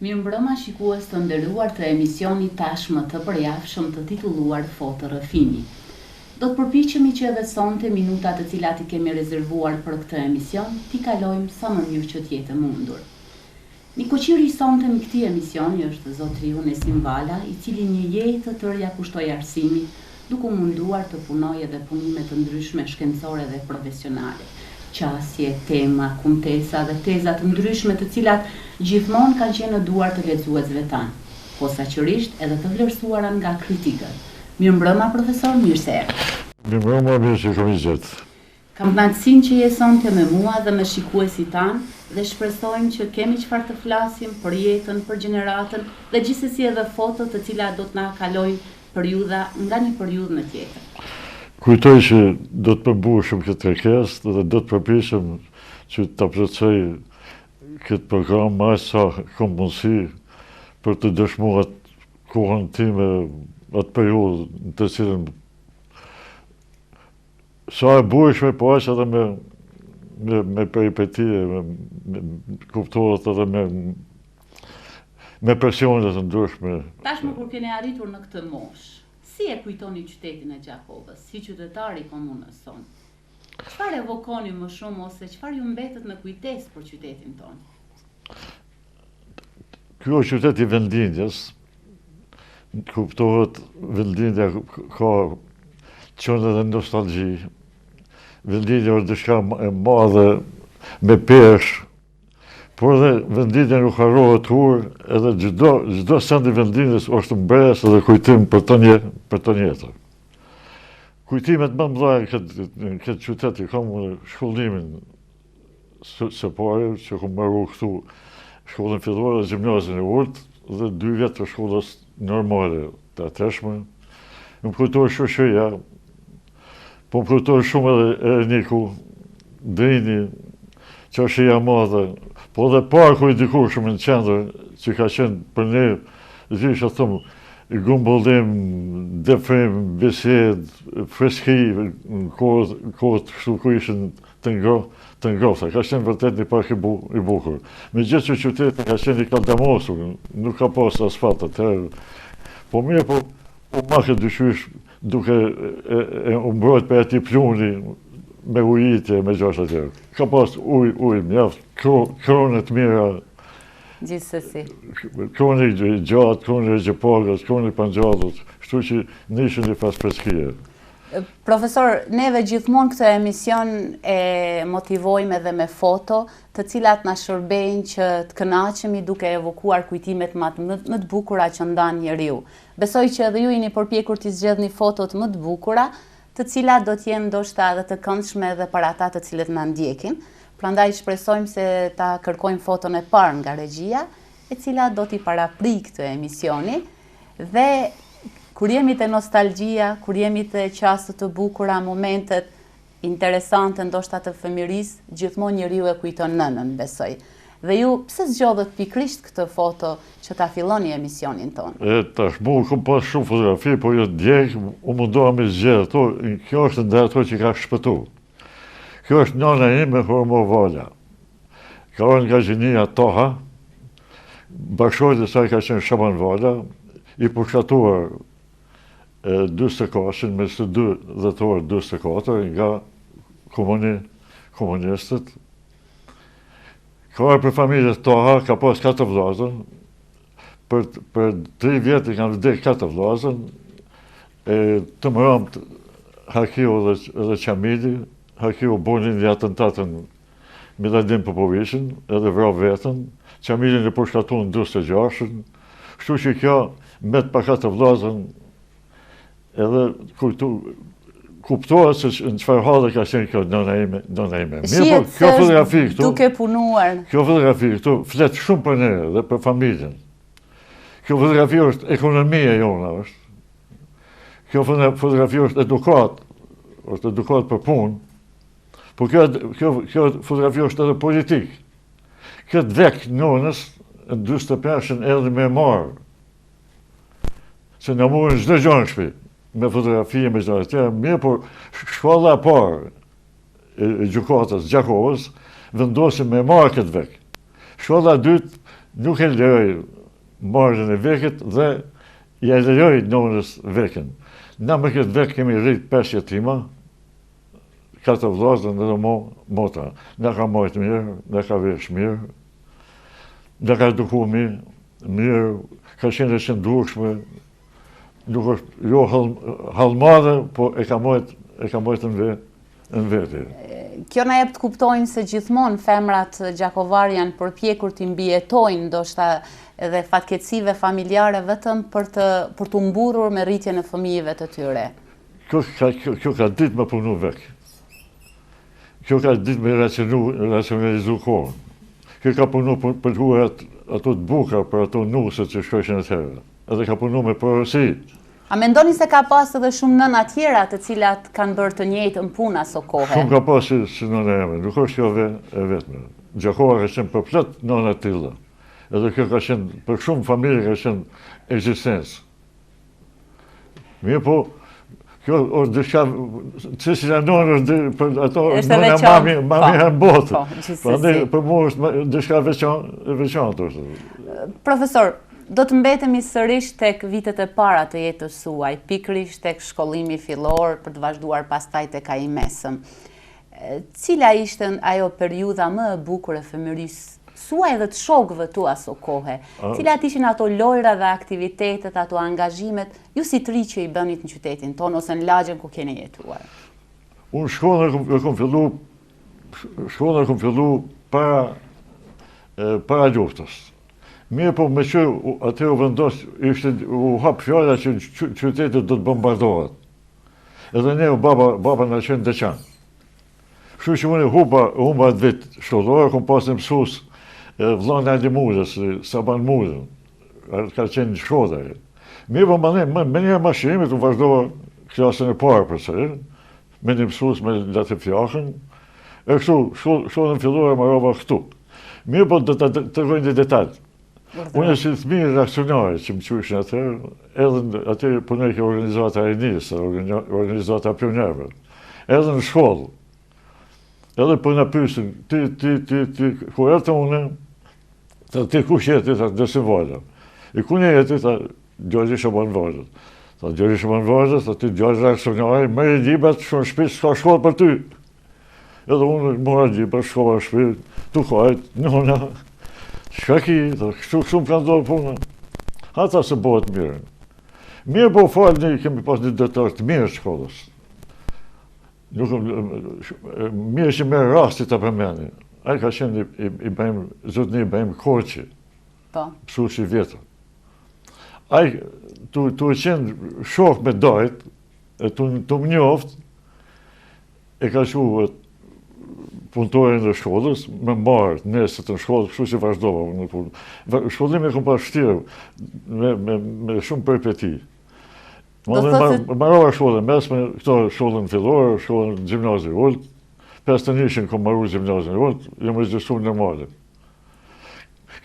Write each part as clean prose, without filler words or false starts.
Mirëmbrëma shikues të nderuar të emisionit tashmë të përjavshëm të titulluar Foto Rrëfimi. Do të përpiqemi që edhe sonte minutat të cilat I kemi rezervuar për këtë emision t'i kalojmë sa më mirë që t'jetë mundur. Mikoqiri sonte në këtij emisioni është zotri Unesim Vala, I cili një jetë të tërë kushtoi arsimit, duke munduar të punojë edhe punime të ndryshme shkencore dhe profesionale. Qasje, tema, kumtesa dhe teza të ndryshme të cilat gjithmonë kanë qenë në duar të lexuesve tanë, posaçërisht edhe të vlerësuara nga kritikët. Mirëmbrëma profesor, mirë se erdhi. Mirëmbrëma, mirë që kam gjetë. Kam kënaqësinë që je sonte me mua dhe me shikuesit tanë dhe shpresojmë që kemi çfarë të flasim për jetën, për gjeneratën dhe gjithsesi edhe foto të cilat do të na kalojnë periudha nga një periudhë në tjetër. Kujtoj që do të përmbushim këtë kërkesë dhe do të përpiqem që ta plotësoj këtë program më sa kam mundësi për të dëshmuar kohën time atë periudhë në të cilën sa e bujshme po aq edhe me peripetie, kuptohet edhe me presionet të ndryshme. Tashmë kur keni arritur në këtë moshë, si e kujtoni qytetin e Gjakovës, si qytetari I komunës tonë? Çfarë evokoni më shumë ose çfarë ju mbetet në kujtesë për qytetin tonë? Ky është qyteti I vendlindjes. Kuptohet, vendlindja ka qenë edhe nostalgji. Vendlindja është diçka e madhe me peshë, por edhe vendlindja nuk harrohet kur, edhe çdo send I vendlindjes është mbresë dhe kujtim për të jetën. Kujtimet më të mëdha në këtë qytet I kam shkollimin së pari që kam marrë këtu shkollën fillore dhe gjimnazin e Urt dhe 2 vjet të shkollës normale të atëshme. Më kujtohet shoqëria, po më kujtohet shumë edhe Erniku, Drini, qashia madhe, po dhe parku I dikurshëm në qendër që ka qenë për ne, që thëmë, gumbullim, defrim, bised, freski, në kohët kështu ku ishin të ngrohta. Ka qenë vërtet një park I bukur. Me gjithë që qyteti ka qenë I kaldamosur, nuk ka pas asfalt atëherë. Po mirë, po ma këtë dyshysh duke u mbrojt për ati pluni me ujitje, me gjasht atjerë. Ka pas ujë mjaft, kronet mira, gjithsesi. Kroni gjatë, kroni gjepagës, kroni pangjallët, shtu që nishin I pas preskije. Profesor, neve gjithmonë këtë emision e motivojmë edhe me foto, të cilat na shërbejnë që të kënaqemi duke evokuar kujtimet më të bukura që ndan njeriu. Besoj që edhe ju jeni përpjekur të zgjedhni fotot më të bukura, të cilat do të jenë ndoshta edhe të këndshme edhe për ata të cilët na ndjekin. Prandaj shpresojmë se ta kërkojmë foton e parë nga regjia, e cila do t'i paraprik këtë emisioni dhe kur jemi te nostalgjia, kur jemi te qastet të bukura, momentet interesante ndoshta të fëmirisë, gjithmonë njeriu e kujton nënën, besoj. Dhe ju pse zgjodhët pikrisht këtë foto që ta filloni emisionin tonë? Tashmë kam pas shumë fotografi, po jo djeg, u mundoha me zgjedh ato. Kjo është ndër ato që ka shpëtu. Kjo është nana ime Hormo Vala. Ka orë nga gjinia Toha, bashkojt e saj ka qenë Shaban Vala, I përshkatuar 24 me 2 dhjetor 24 nga komunistët. Ka orë për familjes Toha, ka pas 4 vllazën, për 3 vjet I kanë vdek 4 vllazën, të mëramt Hakiu dhe Qamili. Hakiu boni një atentatën Miladin Popovićin, edhe vrau vetën, Qamilin e përshkatuan 26-ën, kështu që kjo me të pa 4 vllazën edhe kuptohet se në çfarë halli ka qenë kjo nëna ime. Mirë, po kjo fotografi këtu, duke punuar. Kjo fotografi këtu flet shumë për ne dhe për familjen. Kjo fotografi është ekonomia jona, është. Kjo fotografi është edukat për punë. Po kjo fotografi është edhe politik. Këtë vek nënës, në 25-ën erdhi me marë. Se në murën çdo gjë në shtëpi, me fotografi, me gjëra të tjera, mirë, por shkolla e parë e gjykatës Gjakovës vendosi me marë këtë vek. Shkolla e dytë nuk e lëroj marrën e vekit dhe ja lëroj nonës vekin. Na me këtë vek kemi rritë 5 jetima, 4 vllazë dhe mota. Na ka majtë mirë, na ka vesh mirë, na ka eduku mirë, ka qenë e qëndrueshme, nuk është jo hallmadhe, po e ka majtë në veti. Kjo na jep të kuptojnë se gjithmonë femrat gjakovar janë përpjekur të mbijetojnë ndoshta edhe fatkeqësive familjare vetëm për të mburrur me rritjen e fëmijëve të tyre. Kjo ka ditë me punu vek. Kjo ka ditë me racionalizu kohën. Kjo ka punu për të huar ato të buka për ato nuset që shkojshin e tjera. Edhe ka punu me përësi. A mendoni se ka pas edhe shumë nëna tjera të cilat kanë bërë të njëjtën punë aso kohë? Shumë ka pas si nëna jeme, nuk është kjo e vetme. Gjakova ka qenë përplet nëna të tilla. Edhe kjo ka qenë, për shumë familje ka qenë ekzistencë. Mirë po, kjo është diçka, që si nënë është për ato nëna mami herë në botë. Për mu është diçka veçantë. Profesor, do të mbetemi sërish tek vitet e para të jetës suaj, pikërisht tek shkollimi fillor për të vazhduar pastaj tek ai mesëm. Cila ishte ajo periudha më e bukur e fëmijërisë suaj dhe të shokëve tu aso kohe? Cilat ishin ato lojra dhe aktivitetet, ato angazhimet, ju si të ri që i bënit në qytetin tonë ose në lagjen ku keni jetuar? Unë shkollën e kom fillu para luftës. Mirë po me që atë u vendos, u hap fjala që qytetit do të bombardohet. Edhe ne, baba në qenë deqan. Kështu që unë humba atë vit shkollore, kom pas në mësus vllani Adi Muzës, Saban Muzën, ka qenë në Shkodër. Mirë po me një mashimit u vazhdova klasën e parë për sërin, me një mësus me latë fjakën, e kështu, shkollën fillore më roba këtu. Mirë po të tërgojnë një detalj. Unë si të mirë reakcionare që më qyshin atër, edhe atër punoj ke organizata e njësë, organizata pionerve, edhe në shkollë, edhe për në pysin, ti, ku e të une, ti ku jeti, ta dësi valja. I ku një jeti, ta Gjorgji Shaban Vajzët. Ta Gjorgji Shaban Vajzët, ta ti Gjorgji reakcionare, me i gjibet, shumë shpis, s'ka shkollë për ty. Edhe unë mora gjibet, shkolla shpis, tu kajt, njona, shka ki, shumë kanë dorë punë. Ata se bëhet mirë. Mirë po falë një, kemi pas një dëtar të mirë shkollës. Mirë që merë rastit të përmeni. Ai ka qenë zotni i bëjmë Korqi. Mësues i vjetër. Ai tu e qenë shok me dajt, e tu më njoft, e ka shuhet punëtorin dhe shkollës, me marë nesët në shkollë, kështu që vazhdova në punë. Shkollimi e kom pas shtirë, me shumë përpeti. Marova shkollën mesme, këto shkollën fillore, shkollën gjimnazi ullët, 51 kom maru gjimnazi ullët, jam regjistruar normale.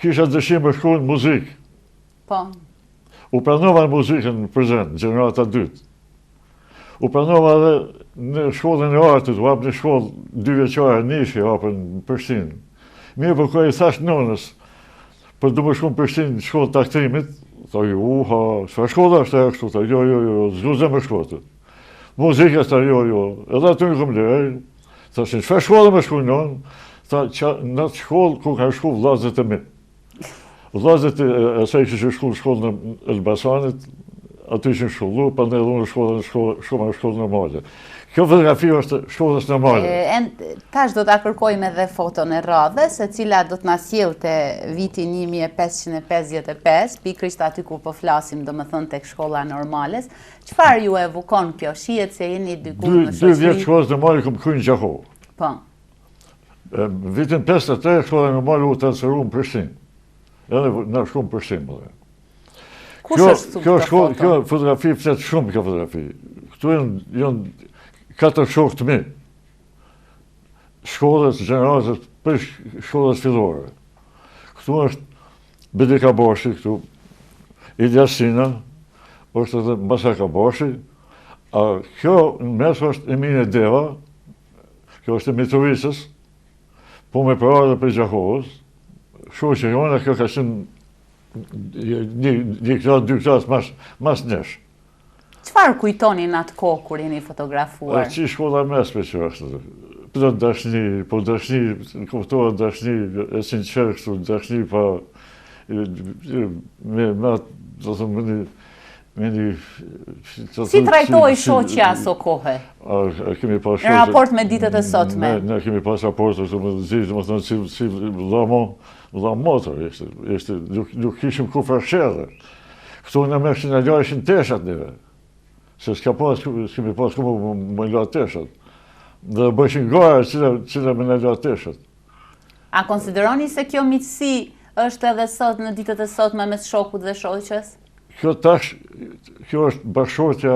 Kisha dëshim me shkollën muzikë. Po. U pranova në muzikën në prezent, në gjenerata 2. U pranova edhe në shkollën e artit, u hapë një shkollë 2 vjeqare nishi, hapën në Prishtinë. Mirë për kërë i thash nonës, për du më shku në Prishtinë në shkollë të aktrimit, ta ju, shfa shkolla është e kështu, ta jo, zluze me shkollë. Muzika ta jo, edhe aty në këmë lërë, ta që në shfa shkolla me shku nonë, ta që në atë shkollë ku ka shku vlazët e mi. Vlazët e asaj që shku në shkollë në Elbasanit, aty që në shkollu, pa në edhe në shkollë normale. Kjo fotografi është shkollës normale. Tash do ta kërkojmë edhe foton e radhës, e cila do të na sjellte vitin 1555, pikërisht aty ku po flasim, domethënë tek shkolla normales. Çfarë ju evokon kjo? Shihet se jeni diku në shoqëri. 2 vjet shkollës normale kam kryer në Gjakovë. Po. Vitin 53 shkolla normale u transferuar në Prishtinë. Edhe na shkuam në Prishtinë. Kjo fotografi flet shumë kjo fotografi. Këtu janë 4 shokë të mi. Shkollës gjeneratës për shkollës fillore. Këtu është Bedika Bashi, këtu Iljasina, është edhe Masaka Bashi. Kjo në mes është Emine Deva, kjo është e Mitrovicës, po me përra dhe për Gjakovës, shoqë jona, kjo ka qenë një klasë, 2 klasë mas nesh. Çfarë kujtoni në atë kohë kur jeni fotografuar? Që shkolla mesme që është. Për dashni, po dashni, kuptohet dashni e sinqertë kështu, dashni pa me do të thëmë Si trajtoi shoqja aso kohë? Kemi pas Në raport me ditët e sotme? Ne kemi pas raport të më zizë, më thënë si vëlla motor, nuk kishim ku fërshedhe. Këtu në me kështë në lajshin teshat neve, se s'kemi pas ku më la teshat. Dhe bëshin gara cila me në la teshat. A konsideroni se kjo miqësi është edhe sot në ditët e sotme mes shokut dhe shoqes? Kjo është bashkëshortja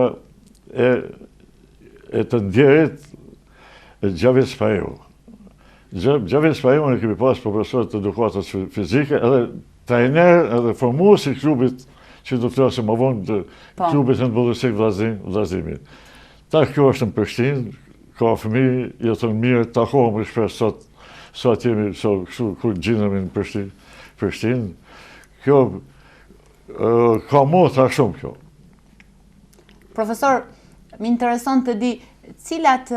e të ndjerit e Gjavit Spajeu. Gjavit Spajeu në kemi pas profesor të edukatës fizike, edhe trajner, edhe formues i klubit që do të flasë më vonë të klubit handbollësik Vllazimi. Kjo është në Prishtinë, ka fëmijë, jetën mirë, takohemi shpesh sot jemi kur gjinemi në Prishtinë. Kjo ka motra shumë kjo. Profesor, më intereson të di, cilat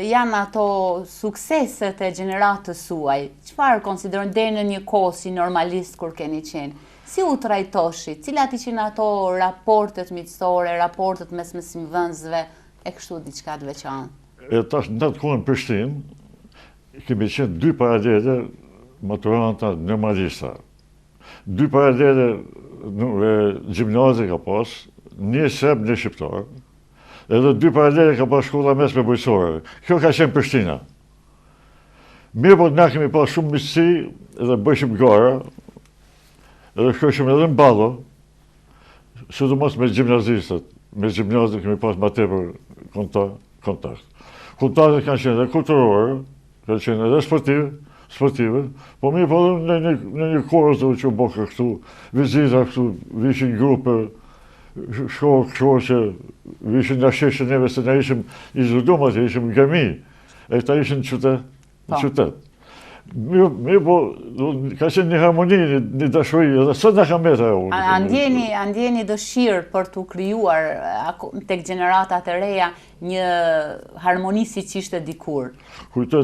janë ato sukseset e gjeneratës suaj? Çfarë konsideroni deri në një kohë si normalist kur keni qenë? Si u trajtoshi? Cilat ishin ato raportet miqësore, raportet mes mësimdhënësve, e kështu diçka të veçantë? Tash në atë kohë në Prishtinë kemi qenë 2 paralele maturanta normalista. 2 paralele gjimnazi ka pas, një serb, një shqiptar, edhe 2 paralele ka pas shkolla mesme bujqësore. Kjo ka qenë Prishtina. Mirë po na kemi pas shumë miqësi edhe bëjshim gara, edhe shkojshim edhe në ballo, sidomos me gjimnazistët. Me gjimnazit kemi pas ma tepër kontakt. Kontaktet kanë qenë edhe kulturore, kanë qenë edhe sportive, po mirë po në një korës që u bëka këtu, vizita këtu, vishin grupe, shoqe, vishin nga sheshë neve, se ne ishim izolduar, ishim gëmi, e këta ishin në qytet. Mirë po, ka qenë një harmoni, një dashuri, edhe sot në kam beta e unë. A ndjeni dëshirë për të krijuar tek gjeneratat e reja një harmoni si që ishte dikur? Kujtoj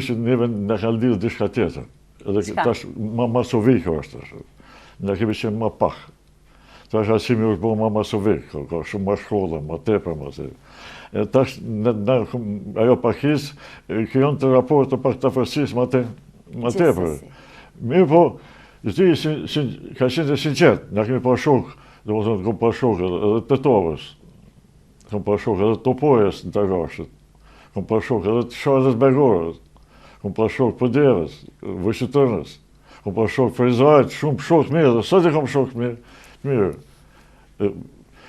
që neve në ka lidhë diçka tjetër. Edhe tash ma masovike është. Ne kemi qenë ma pak. Tash asimi është bo ma masovik, ka shumë ma shkolla, ma tepër, ma tepër. Tash, ajo pakis, krijon të raport të pak të afërsis ma tepër. Mirë po, ka qenë të sinqert, ne kemi pa shok, dhe më thënë, kom pa shok edhe të tovës, kom pa shok edhe të topojës në Tagashët, kom pa shok edhe të Sharës Begorës, kom pa shok Pëderës, Vëshitërnës, kom pa shok Frizajt, shumë shok mirë, dhe sot e kom shok mirë.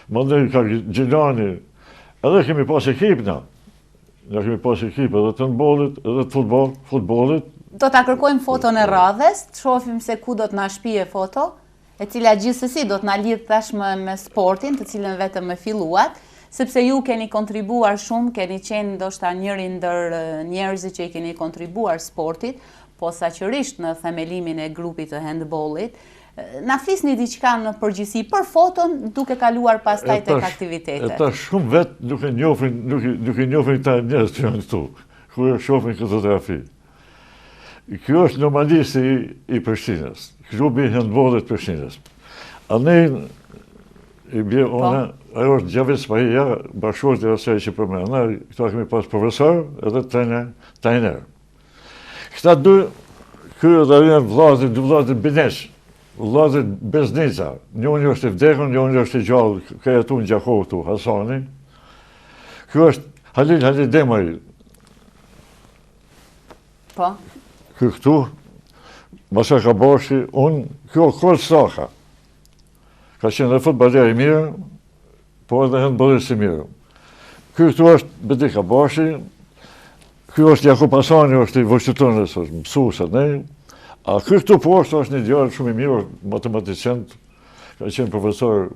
Mandej ka Gjilani, edhe kemi pas ekip na. Ne kemi pas ekip edhe të handbollit, edhe të futbollit. Do ta kërkojmë foton e radhës, të shohim se ku do të na shpije foto, e cila gjithsesi do të na lidh tashmë me sportin, të cilën vetëm e filluat, sepse ju keni kontribuar shumë, keni qenë ndoshta njëri ndër njerëzit që i keni kontribuar sportit, posaçërisht në themelimin e grupit të handbollit. Na flisni diçka në përgjithësi për foton, duke kaluar pastaj tek aktivitetet. Ta shumë vetë duke njohin ta njerëz që janë këtu, kur shohin këtë fotografi. Kjo është normalisti i Prishtinës, klubi i handbollit Prishtinës. Andaj i bje ona, ajo është Gjavit Spajeu, bashkëshortja e asaj që përmend. Këta kemi pas profesor edhe trajner. Këta dy kryer dhe janë vllazë, dy vllazë binesh. Vllazët Beznica, njëri është i vdekur, njëri është i gjallë, ka jetuar në Gjakovë këtu, Hasani. Ky është Halil Demaj. Po. Ky këtu, Masa Kabashi, kjo Kol Saka. Ka qenë dhe futballer i mirë, po edhe handbollist i mirë. Ky këtu është Bedi Kabashi, ky është Jakub Hasani, është i Vëshitërnës, është mësues atë. A ky këtu poshtë është një djalë shumë i mirë, matematicien, ka qenë profesor,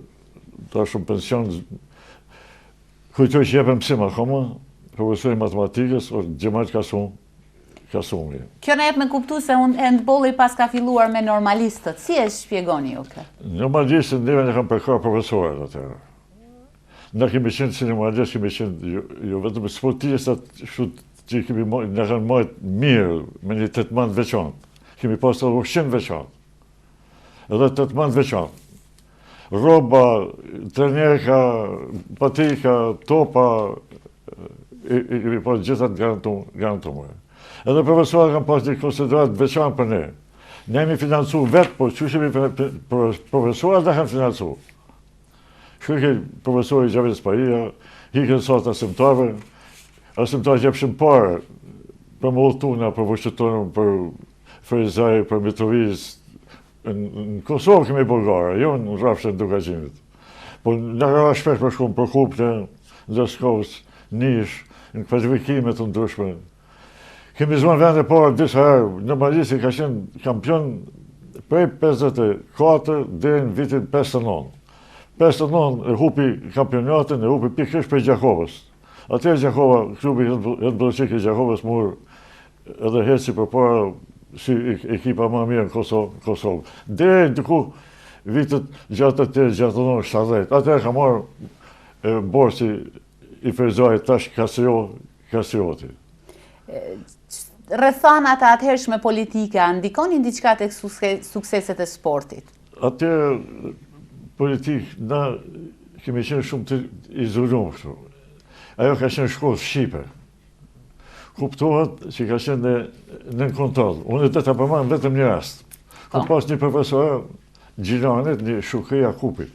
tash në pension, kujtoj që jepem mësim akoma, profesor i matematikës, është Gjemal Kasun. Kasumi. Kjo na jep me kuptu se handballi pas ka filluar me normalistët. Si e shpjegoni ju këtë? Normalistët neve në kam përkar profesorët atërë. Na kemi qenë si normalistë, kemi qenë jo vetëm sportistat që kemi në kanë majtë mirë me një tetman veçantë. Kemi pas të ushqim veçantë. Edhe tetman veçantë. Roba, trenerka, patika, topa, i kemi pas gjithat garantuar. Edhe profesorët kanë pas një konsiderat veçantë për ne. Ne jemi financu vetë, po që shemi profesorët dhe kanë financu. Shkërke profesori Gjavis Paria, hikën sot asimtarve, asimtarve gjepshim parë për më ulltuna, për vështëtonën, për Ferizaj, për Mitroviz. Në Kosovë kemi Bulgarë, jo në rafshën Dukagjinit. Po në ka shpesh për shkumë për kupte, në Deskos, Nish, në klasifikimet të ndryshme. Kemi zvonë vende parë disa herë, normalisht ka qenë kampion prej 54 dhe në vitin 59. 59 e hupi kampionatin, e hupi pikërisht për Gjakovës. Atëherë Gjakova, klubi Jetë Bëllëqik e Gjakovës murë edhe heci për para si ekipa më mirë në Kosovë. Dhe diku vitet gjatë të 70. Atëherë ka marrë borsi i Ferizaj tash Kasioti. Rrethanat e atëhershme politike, ndikonin diçka tek sukseset e sportit? Atëherë politik, na kemi qenë shumë të izoluar kështu. Ajo ka qenë shkollë shqipe. Kuptohet që ka qenë në kontroll. Unë do ta përmend vetëm një rast. Ku pas një profesor Gjilanit, një Shukri Jakupi.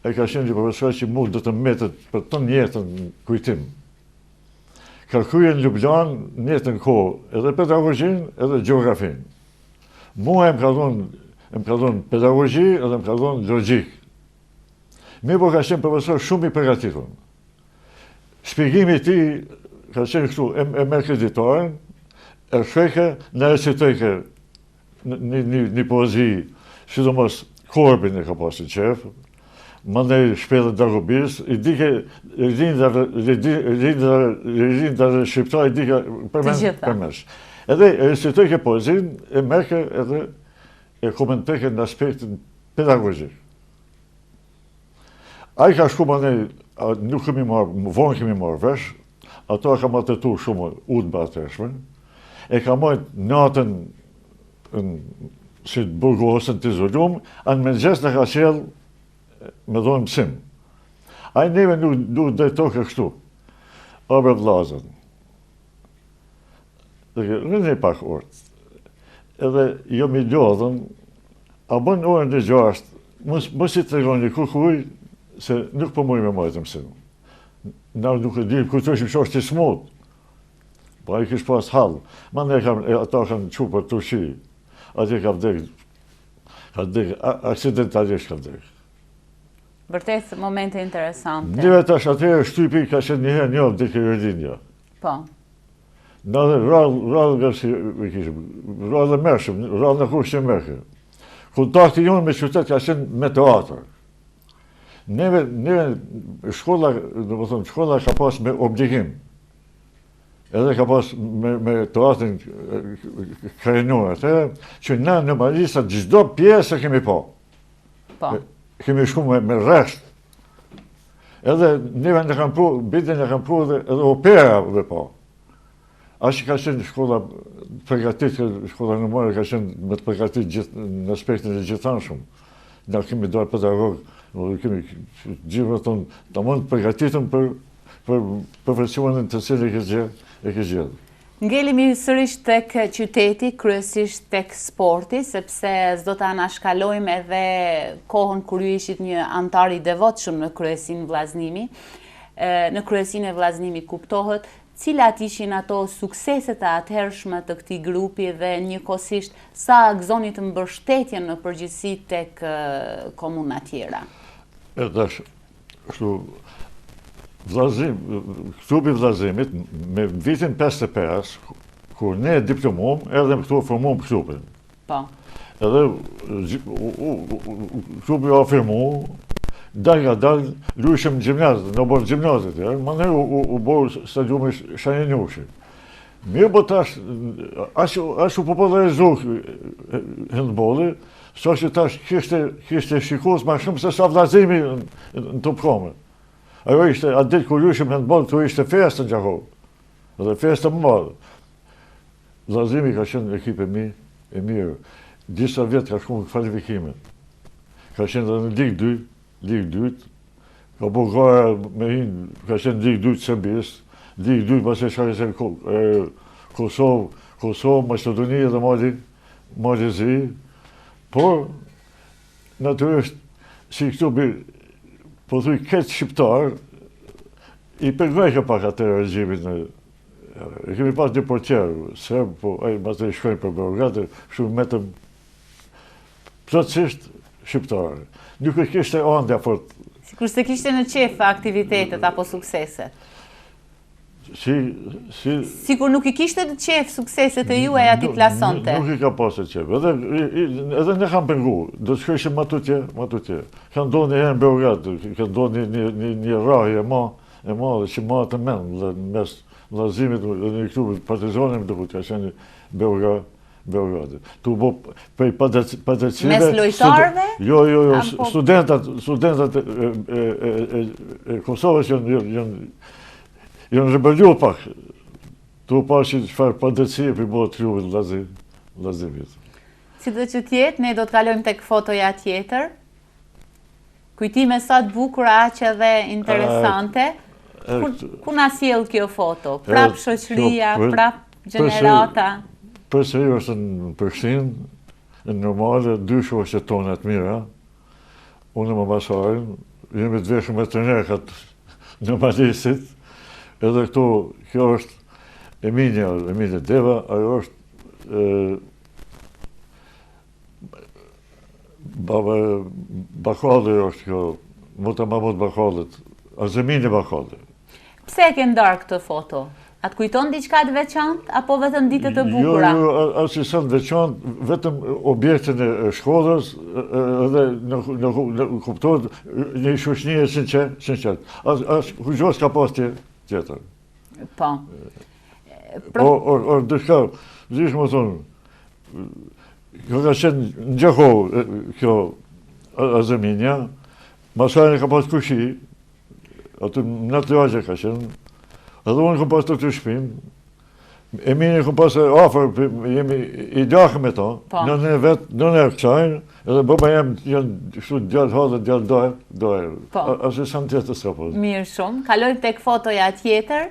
Ai ka qenë një profesor që mund do të mbetet për ton jetën në kujtim. Ka kryer në Ljubljan në jetën kohë, edhe pedagogjin, edhe gjeografin. Mua më ka dhënë pedagogji edhe më ka dhënë logjik. Mi po ka qenë profesor shumë i përgatitur. Shpjegimi i tij ka qenë kështu, e merr kreditoren, e shkreke, na recitojke një poezi, sidomos Korbin e ka pasur qef, mandej shpellët Dagobis, i dike rindar shqiptar, i dike përmesh. Edhe e recitojke poezin, e merke edhe e komenteke në aspektin pedagogjik. A i ka shku mandej, nuk kemi marrë, vonë kemi marrë vesh, ato ka matëtu shumë unë bateshme, e ka marrë natën si të burgosën të izolum, anë mëngjes në ka qelë me dhonë mësim. A i neve nuk dhe toke kështu. Obre vlazën. Rënë pak orët. Edhe jo mi lodhën, a bën orën dhe 6, mos i të regoni kukuj, se nuk po mujë me majtë mësim. Na nuk e dim, kujtoj që është të smut. Pa i kish pas halë. Ma ne ata kanë qu për të shi. Atje ka vdek, aksidentalisht ka vdek. Vërtet momente interesante. Njëve tash atëherë shtypi ka qenë njëherë një dike Rëdinja. Po. Në dhe rrallë nga si i kishëm, rrallë dhe mërshëm, rrallë në kush që mërshëm. Kontakti jonë me qytet ka qenë me teatr. Neve shkolla ka pas me obligim. Edhe ka pas me teatrin krenuar, që na në Marisa çdo pjesë kemi pa. Po. Kemi shku me rresht. Edhe neve në kam pru, bitën e kam pru edhe opera dhe pa. A që ka qenë shkolla përgatit, shkolla në mërë ka qenë me të përgatit në aspektin e gjithanshëm. Na kemi dorë pedagog, kemi gjithë me tonë, ta mund të përgatitëm për profesionin të cilë e ke gjithë. Ngelimi sërish tek qyteti, kryesisht tek sporti, sepse s'do ta anashkalojmë edhe kohën kur ju ishit një antar i devotshëm në kryesinë vllaznimi. Në kryesinë e vllaznimit kuptohet, cilat ishin ato sukseset e atëhershme të këtij grupi dhe njëkohësisht sa gëzoni të mbështetjen në përgjithësi tek komuna tjera. Tash, kështu klubi vllazimit, me vitin 55, kur ne diplomum, edhe këtu formum klubin. Po. Edhe klubi o firmu, dal nga dal, luishëm gjimnazit, në borë gjimnazit, ma ne u borë stadiumi Shanjenushi. Mirë, po tash, ashtu po polarizu handbolli, sa që tash kishte shikues ma shumë se sa vllazimi në Topkame. Ajo ishte, atë ditë kur lushim handboll, këtu ishte festë në Gjakov. Dhe festë më madhe. Vllazimi ka qenë ekip e mirë. Disa vjetë ka shku në kvalifikime. Ka qenë dhe në Ligë 2, ka bu gara me hinë, ka qenë Ligë 2 të Serbisë, Ligë 2 pas e shka qenë Kosovë, Macedonia dhe Mali Zi, por, natyrisht, si këtu po thuj këtë shqiptar, i përgojke pak atë regjimit në... E kemi pas një portjerë, Serb, po mas të i shkojnë për Beograd, shumë metëm plotësisht shqiptarë. Nuk e kishte andja fort. Sikur se kishte në qef aktivitetet apo sukseset. Sikur nuk i kishte në qef sukseset e juaj ati plasonte. Nuk i ka pasë qef. Edhe ne kam pengu, do të shkojshim ma tutje. Ka ndonë një herë në Beograd, ka ndonë një rahje e ma dhe që ma të menë mes vllazimit dhe një këtu partizanim duke ka qenë Beogradi. Tu bo prej padrecive... Mes lojtarve? Jo, studentat e Kosovës janë rebelju pak. Tu pa që çfarë padrecive për bo të klubit vllazimit. Si do që tjetë, ne do të kalojmë tek fotoja tjetër. Kujtime sa të bukura aqe dhe interesante. Ku na sjell kjo foto? Prap shoqëria, prap gjenerata? Përsëri është në Prishtinë, në normale, dy shoqe tona të mira, unë më basarin, jemi të veshëm me trenerkat në Malisit, edhe këtu, kjo është Emilia Deva, ajo është Bakalli është kjo, Muta Mahmud Bakallit, Azemini Bakalli. Pse e ke ndarë këtë foto? A të kujton diçka të veçantë, apo vetëm ditët të bukura? Jo, asë i sënë veçantë, vetëm objektin e shkollës, edhe në kuptohet një shoqënie sinqert. Asë kujgjohës ka pas tjetër. Po. Or, dëshka, zishë më thonë, kjo ka qenë në Gjakov, kjo Azeminja, Masajnë ka pas kushi, aty në të lagje ka qenë, edhe unë kom pas të këtë shpinë, Emini kom pas e afer, jemi i djahë me ta, në në vetë, në në këqajnë, edhe bëba janë shtu djallë hadhe, djallë dojë. Asë i samë tjetës ka pas. Mirë shumë, kalojmë tek fotoja tjetër.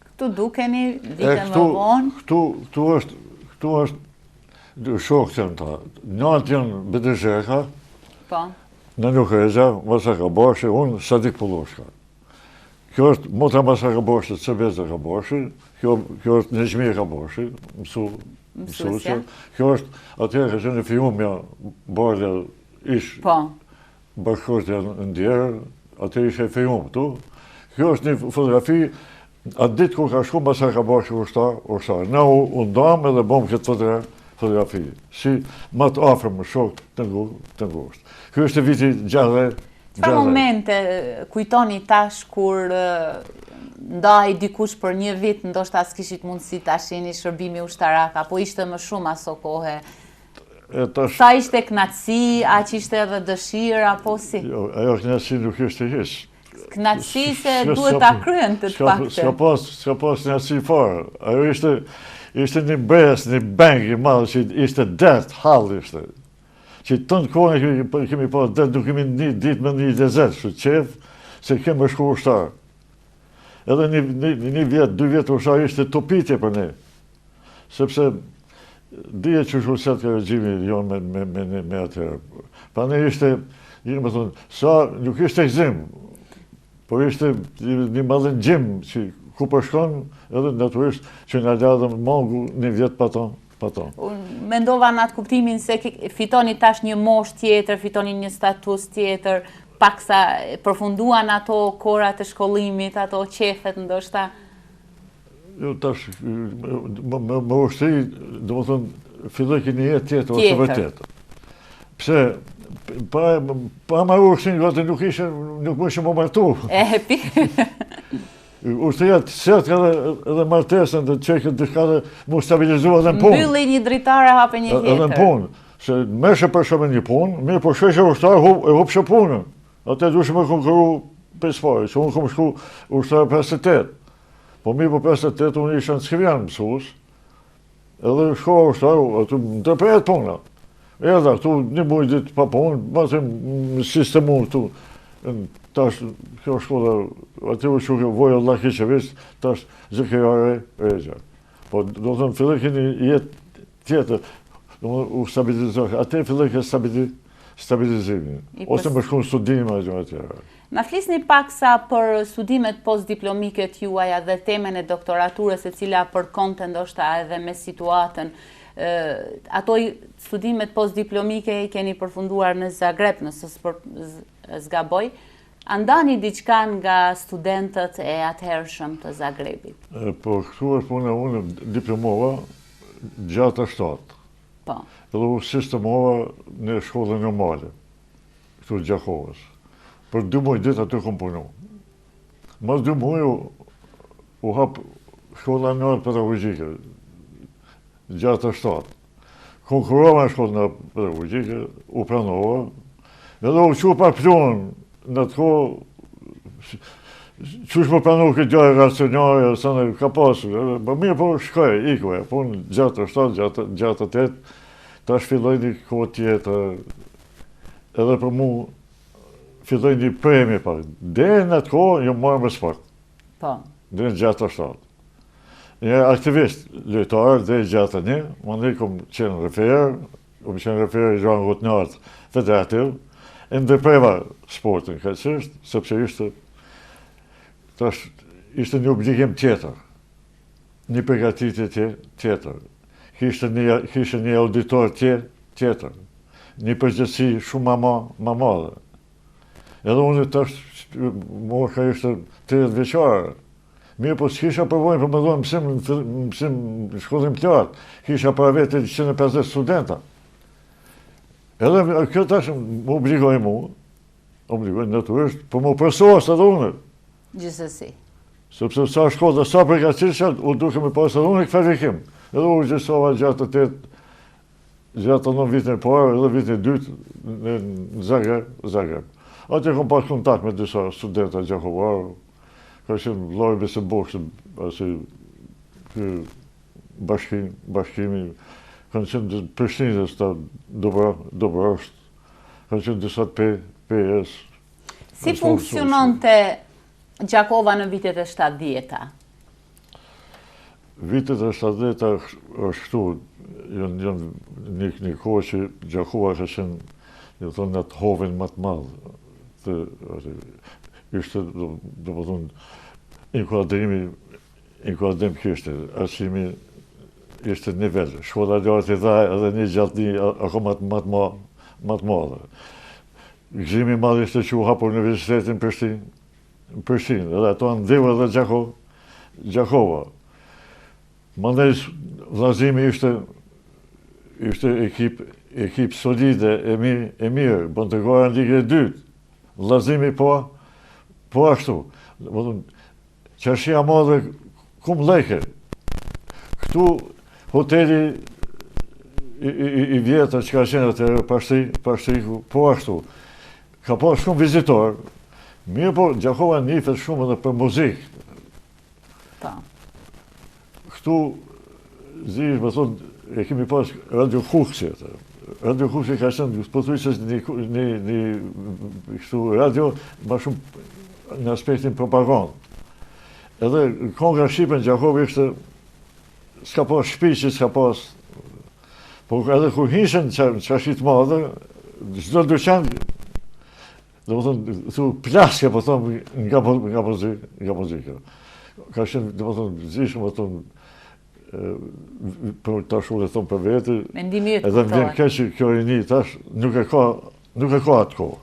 Këtu dukeni, vitën më vonë. Këtu është shokë të në ta. Natë janë Bedezheka, në Nukreza, Masaka Bashi, unë Sadik Pulloshka. Kjo është Muta Masaka Bashi, Cebeza ka Bashi, kjo është Nejmija ka Bashi, mësusja. Kjo është, atëherë ka qenë Fiumja, Barja, ish, bashkëshortja në ndjerë, atëherë ishe Fium tu. Kjo është një fotografi, atë ditë kur ka shku Masaka Bashi ushtar. Na u ndam edhe bom këtë fotografi, si ma të afrë më shokë të ngushtë. Kjo është viti gjallë. Çfarë momente kujtoni tash kur ndaj dikush për një vit, ndoshta s'kishit mundësi ta shihni shërbimi ushtarak, apo ishte më shumë aso kohë? Sa ishte kënaqësi, aq ishte edhe dëshirë, apo si? Jo, ajo kënaqësi nuk ishte hiç. Kënaqësi se duhet ta kryen të paktën. S'ka pas kënaqësi fare. Ajo ishte një bes, një beng i madh që ishte det, hall ishte. Që tënë kohën kemi pas det, nuk kemi një ditë me një lezet, që qef, se kemi shku ushtar. Edhe një vjetë, 2 vjetë ushtar ishte topitje për ne. Sepse, dhije që shurset ka regjimi jonë me atërë. Pa ne ishte, me thonë, nuk ishte gzim, por ishte një madhen gjim, që ku përshkon, edhe naturisht që nga ladhëm mangu një vjetë pa tonë. Mendova në atë kuptimin se fitoni tash një mosh tjetër, fitoni një status tjetër, paksa përfunduan ato korat e shkollimit, ato qefet ndoshta? Jo, tash, më ushtri, do më thënë, filloj ki një jetë tjetër, ose vërtetë. Pse, pa ma ushtri, nuk më ishë më martu. ushtria të setë edhe martesën dhe qekët diçka dhe mu stabilizua edhe në punë. Mbylli një dritare, hape një tjetër. Edhe në punë. Se meshe për shumë një punë, mirë po sheshe ushtarë e hupë shë punën. Ate dushë me konkurru pesfari, që unë kom shku ushtarë 58. Po mirë po 58 unë isha në Skrivjan mësus, edhe shkoha ushtarë, aty më tërprejet puna. Edhe këtu një muj ditë pa punë, ma të më sistemu këtu. Tash, kjo shkolla, aty u shuke vojë Allah Kiqevis, tash zëkejare regja. Po do të në fillë keni jetë tjetër, u stabilizohë, atë fillë ke stabilizimin, ose më shku në studime e gjëra tjera. Na flisni pak sa për studimet postdiplomike juaja dhe temen e doktoraturës e cila përkonte ndoshta edhe me situatën. Ato studimet postdiplomike i keni përfunduar në Zagreb, nëse zgaboj. Andani diçka nga studentët e atëhershëm të Zagrebit? Po, këtu është puna unë diplomova gjatë 7. Po. Edhe u sistemova në shkollën normale, këtu Gjakovës. Për 2 muaj ditë aty kom punu. Mas 2 muaj u hap shkolla nërë pedagogjike, gjatë 7. Konkurova në shkollën pedagogjike, u pranova, edhe u që pa plonë, në të kohë, qësh më pranu këtë gjahë racionare, sa në ka pasur, më mirë po shkoj, ikve, po në gjatë 7, gjatë 8, ta shfilloj një kohë tjetër, edhe për mu filloj një premje pak. Dhe në të kohë, jë marrë më sport. Po. Dhe në gjatë 7. Një aktivist lojtar, dhe gjatë një, më në kom qenë referë, kom qenë referë i Zhanë Gotnartë federativ, e ndërpreva sportin, ka qështë, sepse ishte një obligim tjetër, një përgatitje tjetër, kishte një auditor tjetër, një përgjithësi shumë ma madhe. Edhe unë tash, morë ka ishte 30 veçarë, mirë po s'kisha përvojnë për më dojnë mësim në shkollim të lartë, kisha para vete 150 studenta. Edhe kjo tash më obligoj naturisht, për më përsoas edhe unë. Gjithsesi. Sepse sa shkolla, sa përgatitja, u duke me pas edhe unë kvalifikim. Edhe u gjësova gjatë 9 vitin e parë, edhe vitin e 2 në Zagreb. Atje kom pas kontakt me disa studenta gjakovarë, ka qenë vllai Besebosh, bashkimi, kanë qenë Prishtinës të Dobrosht, kanë qenë disa PS. Si funksiononte Gjakova në vitet e 70-ta? Vitet e 70-ta është këtu, janë një kohë që Gjakova ka qenë, një thonë, në të hovin më të madhë. Ishte, do më thonë, inkuadrim kishte, arsimi ishte nivel. Shkolla lartë i dha edhe një gjatëni akoma më të madhe. Gëzimi madhe ishte që u hapur Universitetin Prishtinë, edhe ato ndihur edhe Gjakova. Mandej vllazimi ishte ekip solide e mirë, bën të gara në ligë e 2. Vllazimi po ashtu. Qashia madhe kum leke. Këtu hoteli i vjetër që ka qenë atërë pashtriku, po ashtu. Ka pas shumë vizitor, mirë po Gjakova nifet shumë edhe për muzikë. Këtu, zirë, më thonë, e kemi pas Radio Huxi. Radio Huxi ka qenë, pëtujqës një radio ma shumë në aspektin propagandë. Edhe Kongra Shqipe në Gjakov ishte, s'ka pas shpi që s'ka pas, po edhe kur hishen qashit madhe, çdo dyqan, dhe më thonë, thu plaske, po thonë, nga muzika. Ka qenë, dhe më thonë, zishëm, më thonë, për tash unë e thonë për vete, edhe më vjen keq që kjo rini tash nuk e ka atë kohë.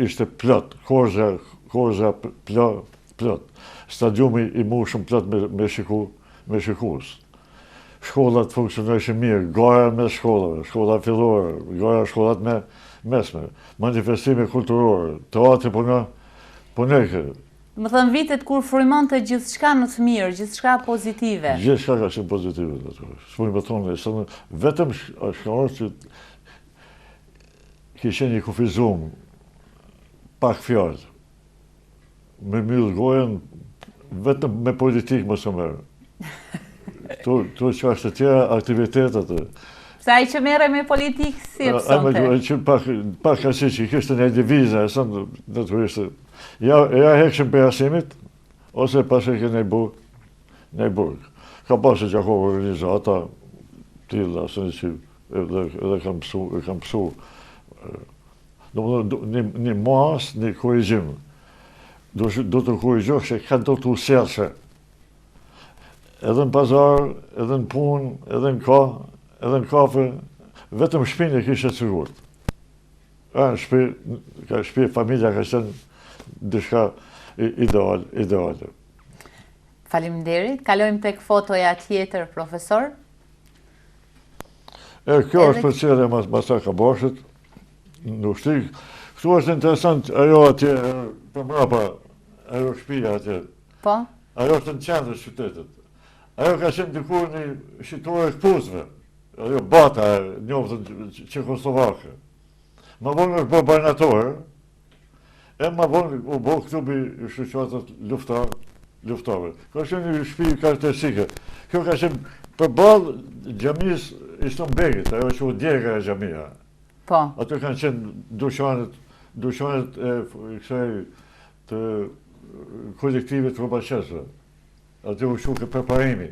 Ishte plot, korza plot. Stadiumi i mushëm plot me shikus. Shkollat funksionojshin mirë, gara me shkollave, shkolla fillore, gara shkollat me mesme, manifestime kulturore, teatri puneke, Më thënë vitet kur frymon të gjithçka në të mirë, gjithçka pozitive. Gjithçka ka qenë pozitive ato. S'mund të thonë, vetëm shkaron që kishe një kufizum, pak fjalë. Me myllë gojen, vetëm me politikë më së merë. Tu që ashtë të tjera aktivitetet. Sa i që mere me politikë si e pësonte? Pak ka që kështë një divizë, e sënë naturisht, ja hekshën për jasimit, ose pas e ke një burg. Ka pasë që ako organizata, tila, së një që edhe kam pësu. Një mas, një korrigjim. Do të korrigjohë që ka do të uselëshe. Edhe në pazar, edhe në punë, edhe në kafe, vetëm shpinë e kishe të sigurt. Shpi, familja ka qenë dishka ideale. Faleminderit. Kalojmë tek fotoja tjetër, profesor. Kjo është për cilë e masa ka bashët, në ushtik. Këtu është interesant, ajo atje, për mrapa, ajo shpia atje. Po? Ajo është në qendër qytetit. Ajo ka qenë dikur një shqiptore këpuzve. Ajo bata e njoftën Qekoslovake. Ma vonë është bërë barnatorë, e ma vonë u bërë klubi shqyqatët luftave. Ka qenë një shpi karakteristike. Kjo ka qenë përbalë gjamis Istombegit, ajo që u djega e gjamia. Po. Ato kanë qenë dushanet e kësaj të kolektivit Robaqesve. Ato u shuke preparimi.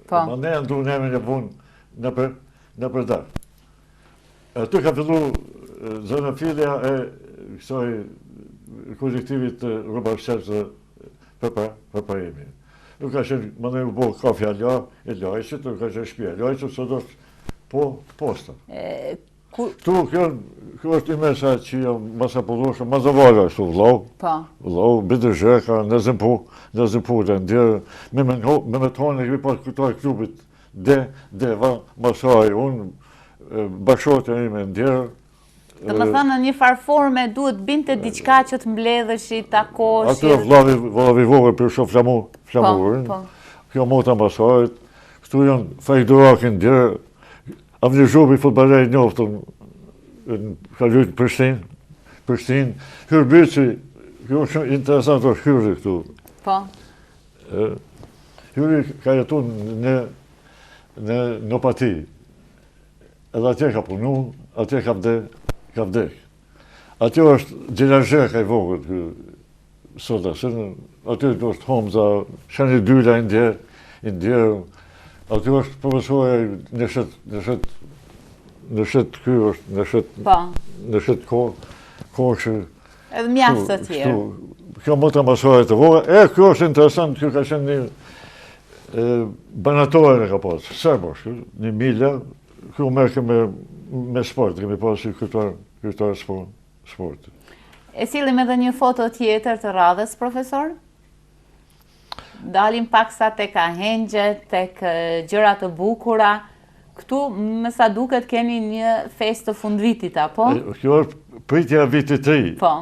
Po. Ma ne ndu neme një punë në përdak. Ato ka fillu zonofilja e kësaj kolektivit të Robaqesve preparimi. Nuk ka qenë, më ne u bo kafja e lajqit, nuk ka qenë shpia e lajqit, sot është posta. Tu, kjo është i mesa që jam masa pëllushë, ma zavara është vlau. Vlau, bitë zheka, në zëmpu dhe ndjerë, me me tonë e këmi pas këtaj klubit, va, masaj, unë bashkët e ime ndjerë. Dhe më thënë në një farforme duhet binte diqka që të mbledhëshi, takoshi. Ato vlavi vogër për shof flamurin, kjo mota masajt, këtu janë fajdurakin ndjerë, Avni Zhubi futbalej njoftën, ka lujtë Prishtinë, Hyrbyci, kjo është shumë interesant është Hyri këtu. Po. Hyri ka jetu në Opati, edhe atje ka punu, atje ka vdek. Atje është Gjelarxheka i vogët, sot atje është Homza, Shani Dyla i ndjerë, aty është profesorë në shetë kjo është, në shetë koshë. Edhe mjaftë të tjerë. Kjo më të ambasore të vogë. Kjo është interesant, kjo ka qenë një banatore në ka pasë, sërbosh, një milja, kjo merke me sport, kemi pasë kërtar sport. E sillim edhe një foto tjetër të radhës, profesor? Dalim paksa tek ahengjet, tek gjëra të bukura. Këtu, me sa duket, keni një fest të fundvitit, apo? Kjo është pritja vitit 3. Po.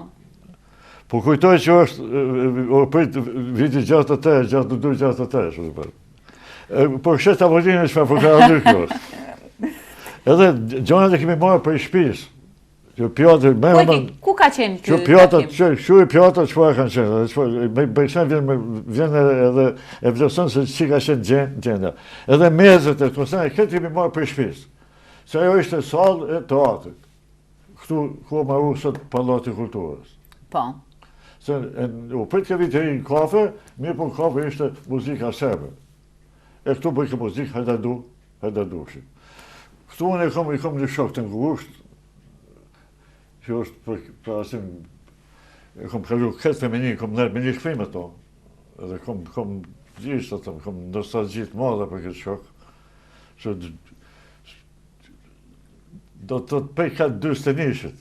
Po kujtoj që është prit vitit 68, 62, 68. Po shetë avolinë që me përkara kjo është. Edhe gjonat e kemi marrë për i shpisë. Ku ka qenë kjo takim? Shu i pjata që kanë qenë, bëjkëshen vjen edhe e vlerëson se që ka qenë gjendja. Edhe mezët e këtësene, këtë jemi marrë për shpisë. Se ajo ishte salë e teatrit. Këtu ku marru sot Pallati Kulturës. Po. Se u pritë ke vitë në kafe, mirë po në kafe ishte muzika serbe. E këtu bëjke muzikë hajdadushi. Këtu unë i kom një shok të ngusht, që është për asim, e kom kalu këtë feminin, kom nërë me një shpim e to, edhe kom gjishtë atëm, kom nostalgjit madhe për këtë shok, që do të pej ka dy stenishit,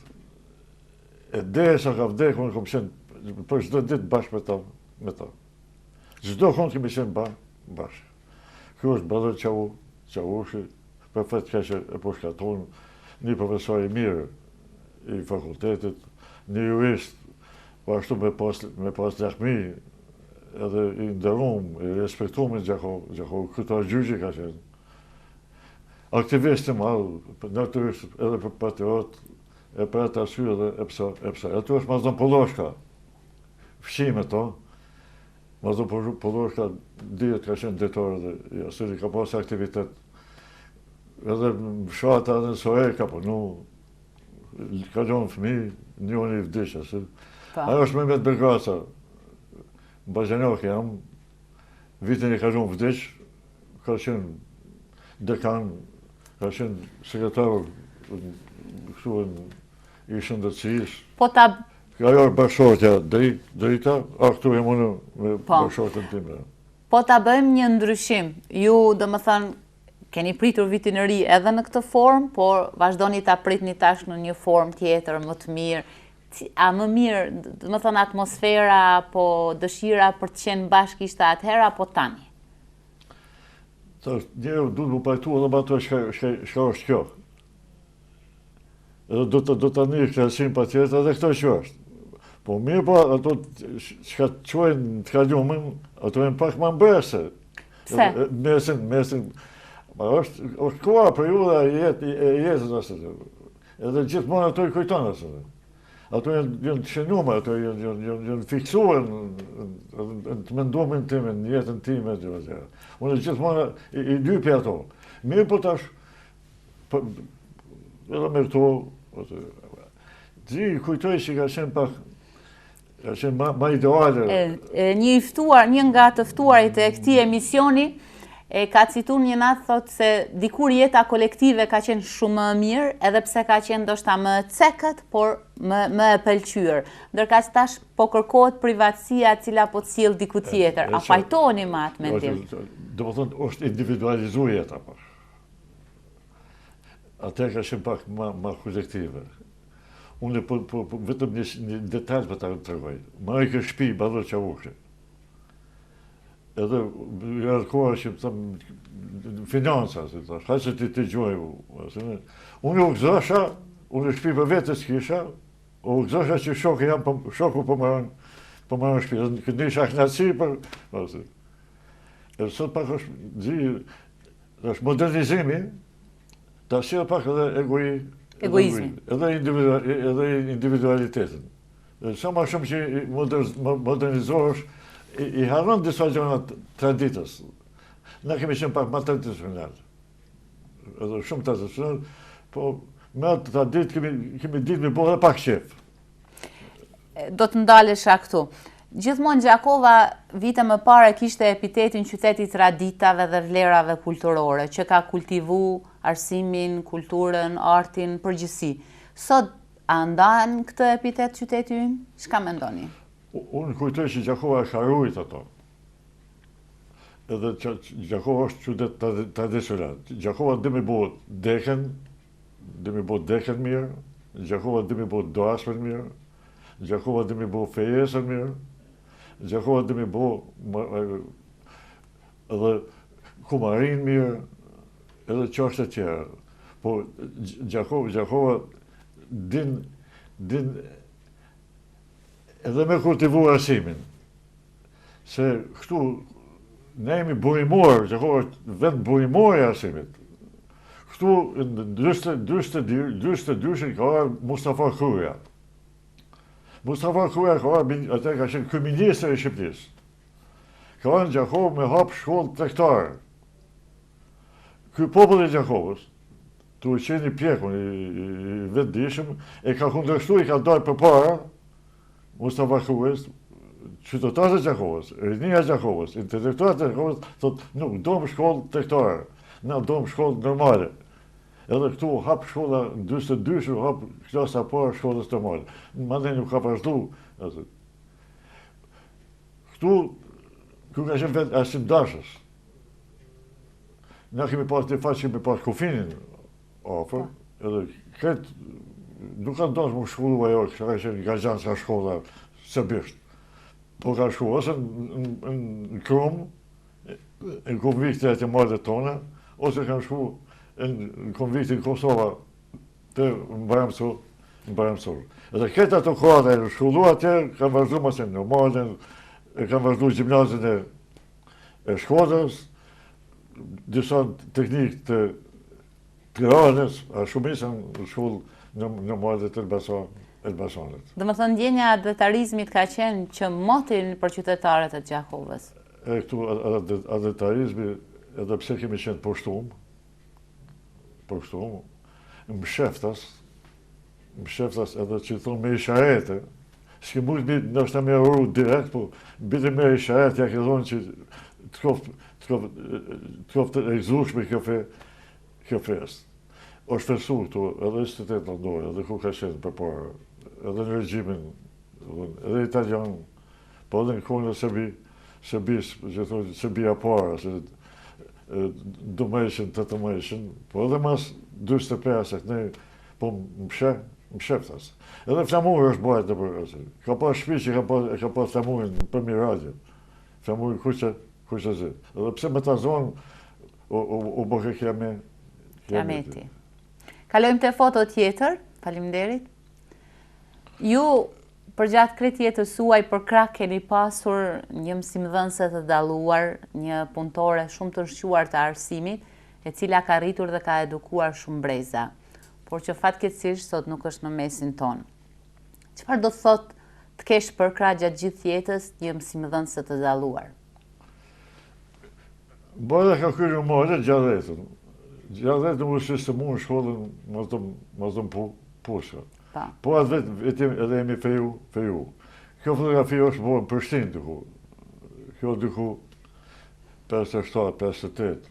e dhe sa ka vdek, unë kom qenë për çdo ditë bashkë me ta. Çdo kohë kemi qenë bashkë. Kjo është Badër Qavushi, prefekt ka që e po shkaton, një profesor i mirë, i fakultetit, një jurist, po ashtu me pas lakmi, edhe i nderuam, i respektuam Gjakovë, këto gjyqi ka qenë. Aktivist i madh, natyrisht edhe për patriot, e për atë arsye edhe e pse. Aty është Mazon Polloshka, fshime to. Mazon Polloshka dihet ka qenë drejtor edhe Jasuri ka pas aktivitet. Edhe në fshata edhe në Soher ka punu, ka gjonë fëmijë, njëri i vdishë. Ajo është Mehmet Bergaca, Bazhanok jam, vitin e ka gjonë vdish, ka qenë dekan, ka qenë sekretar i shëndetësisë. Po ta... Ajo është bashkëshortja drita, këtu e unë me bashkëshortën time. Po ta bëjmë një ndryshim. Ju, do më thënë, keni pritur vitin e ri edhe në këtë formë, por vazhdoni ta pritni tash në një formë tjetër, më të mirë. A më mirë, do më thënë, atmosfera, apo dëshira për të qenë bashkë ishte atëhera, apo tani? Njërë du të më pajtu edhe më ato shka është kjo. Edhe do të një kresim pa tjetë edhe këto që është. Po mirë po, ato që qojnë të kalumin, ato e në pak më mbese. Pse? Mesin, është koha për ju dhe jetës asë. Edhe gjithmonë ato i kujtonë asë. Ato janë të shënume, ato janë fiksuar në të mendumin time, në jetën time. Unë gjithmonë i lypi ato. Mirë po tash, edhe me këto, kujtoj që ka qenë pak, ka qenë ma ideale. Një nga të ftuarit e këtij emisioni, ka citur një natë thotë se dikur jeta kolektive ka qenë shumë më mirë, edhe pse ka qenë ndoshta më cekët, por më e pëlqyer. Ndërka që tash po kërkohet privatësia e cila po të sjell diku tjetër. A fajtoni me atë mendim? Do të thonë është individualizuar jeta pak. Atë ka qenë pak më kolektive. Unë vetëm një detalj për ta tregoj. Marrë kë shtëpi Ballor Çavushi. Edhe janë koha që thëmë financa, si thash, haqë që ti gjuaju. Unë u gëzosha, unë shtëpi për vetës kisha, u gëzosha që shoku po marrën shtëpi. Këtë një shaknaci për... E sot pak është modernizimi, ta sjell pak edhe egoizmi. Edhe individualitetin. Sa ma shumë që modernizohesh, i harron disa gjëra traditës. Na kemi qenë pak më tradicional. Edhe shumë tradicional, po me atë tradit kemi ditë me bëhe pak qef. Do të ndalesha këtu. Gjithmonë Gjakova vite më parë kishte epitetin qyteti traditave dhe vlerave kulturore, që ka kultivu arsimin, kulturën, artin, përgjithësi. Sot, a ndan këtë epitet qyteti ynë? Çka mendoni? Unë kujtoj që Gjakova është harrujt ato. Edhe Gjakova është qytet tradicional. Gjakova dhe mi bëhet deken mirë, Gjakova dhe mi bëhet doasmën mirë, Gjakova dhe mi bëhet fejesën mirë, Gjakova dhe mi bëhet edhe kumarin mirë, edhe qashtë e tjera. Po Gjakova din edhe me kultivu arsimin. Se këtu ne jemi burimor, Gjakova është vend burimor e arsimit. Këtu në 22 ka arë Mustafa Kruja. Mustafa Kruja ka arë, atë ka qenë kryeministër i Shqipërisë. Ka arë në Gjakovë me hapë shkollë tregtare. Ky popull i Gjakovës, tu qenë i pjekun, i vetëdijshëm, e ka kundërshtu, i ka dalë përpara Mustafa Krujes, qytetarët e Gjakovës, rinia e Gjakovës, intelektualët e Gjakovës, thotë, nuk dojmë shkollë tregtare, na dojmë shkollë normale. Edhe këtu hapë shkolla në 22, hapë klasa parë shkollës normale. Mandej nuk ka vazhdu. Këtu ka qenë vetë arsim dashës. Na kemi pas të faqë, kemi pas kufinin ofër, edhe këtë nuk ka ndonë më shkollu ajo, që ka qenë gazhanë ka shkolla sërbisht. Po ka shku ose në Krum, në konvikte e të malet tona, ose ka shku në konviktin Kosova të Mbramësu, në Baramsur. Edhe këtë ato kohë e shkollu atje, kanë vazhdu masin normalin, kanë vazhdu gjimnazin e Shkodrës, disa teknikë të Tiranës, a shumicën në shkollë normalit të Elbasanit. Dhe më thënë, ndjenja e adetarizmit ka qenë që motin për qytetarët e Gjakovës. E këtu adetarizmi, edhe pse kemi qenë poshtum, më sheftas edhe që thonë me isharete, s'ke mund të nështë me oru direkt, po bide me isharete, ja ke thonë që të koftë e gzushme kjo fest. O shpesu këtu, edhe institutet në ndojë, edhe ku ka qenë për parë, edhe në regjimin, edhe italian, po edhe në kohën e Serbia para, dumejshin, të të mejshin, po edhe mas 25, ne, po më sheftas. Edhe flamur është bajt në përgjësi. Ka pas shpi që ka pas flamurin për miradje. Flamurin kuqë zi. Edhe pse me ta zonë, u bëke kiameti. Kalojmë të foto tjetër, faleminderit. Ju, përgjatë krejt jetës suaj, për krah keni pasur një mësimdhënëse të dalluar, një punëtore shumë të shquar të arsimit, e cila ka rritur dhe ka edukuar shumë breza, por që fatkeqësisht sot nuk është në mesin tonë. Çfarë do të thotë të kesh për krah gjatë gjithë jetës një mësimdhënëse të dalluar? Bada ka kërë mëre gjarretën. Gjarretën më shështë mu në shkollën më zëmë pushka. Po atë vetë edhe jemi feju. Kjo fotografi është bërë në Prishtinë dyku. Kjo dyku 57, 58,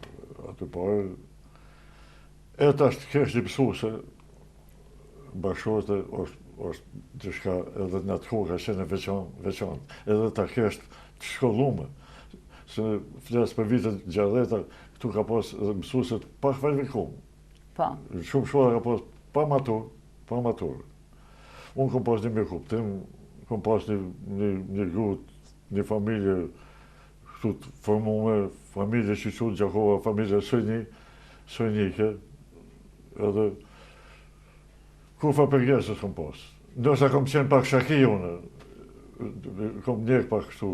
aty parë. E tash të kesh një mësuese bashkëshorte është diçka edhe në atë kohë ka qenë veçantë. Edhe ta kesh të shkollume. Se flasë për vitet gjarreta, këtu ka pas mësueset pa kvalifikuar. Shumë shkolla ka pas pa matur. Unë kom pas një mirë kuptim, kom pas një grut, një familje këtu të formume, familje që qëtë Gjakova, familje sojnike, edhe kufa përgjesës kom pas. Ndoshta kom qenë pak shaki unë, kom njek pak këtu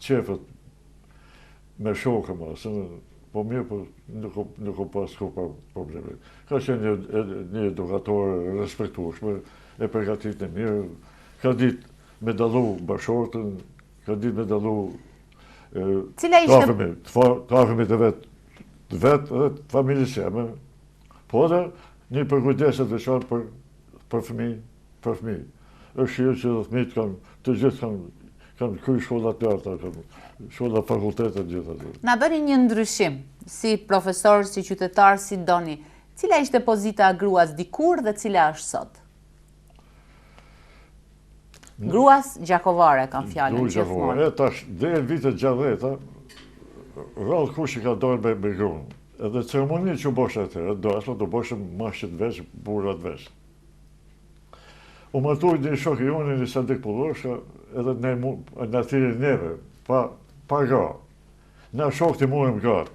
qefët me shokë ma, po mirë, po nuk kom pas probleme. Ka qenë një edukator respektueshme, e përgatit në mirë, ka ditë me dallu bashortën, ka ditë me dallu trafëmit e vetë, edhe familjes jeme, po edhe një përkujdeset veçantë për fëmijë. Është shirë që dhe fëmijët të gjithë kanë kry shkollat larta, shkollat fakultetet gjithë atë. Na bëni një ndryshim, si profesor, si qytetar, si doni. Cila ishte pozita gruas dikur dhe cila është sot? Gruas gjakovare, kam fjallën gjithmonë. Tash, dhe e vitet gjarreta, rrallë kush i ka dojnë me grunë. Edhe ceremoni që bëshë atërë, do bëshë mashqit veç, burat veç. U martuj një shokë i unë, një Sadik Pulloshka, edhe në atyri neve, pa gra. Na shokë të murim gra.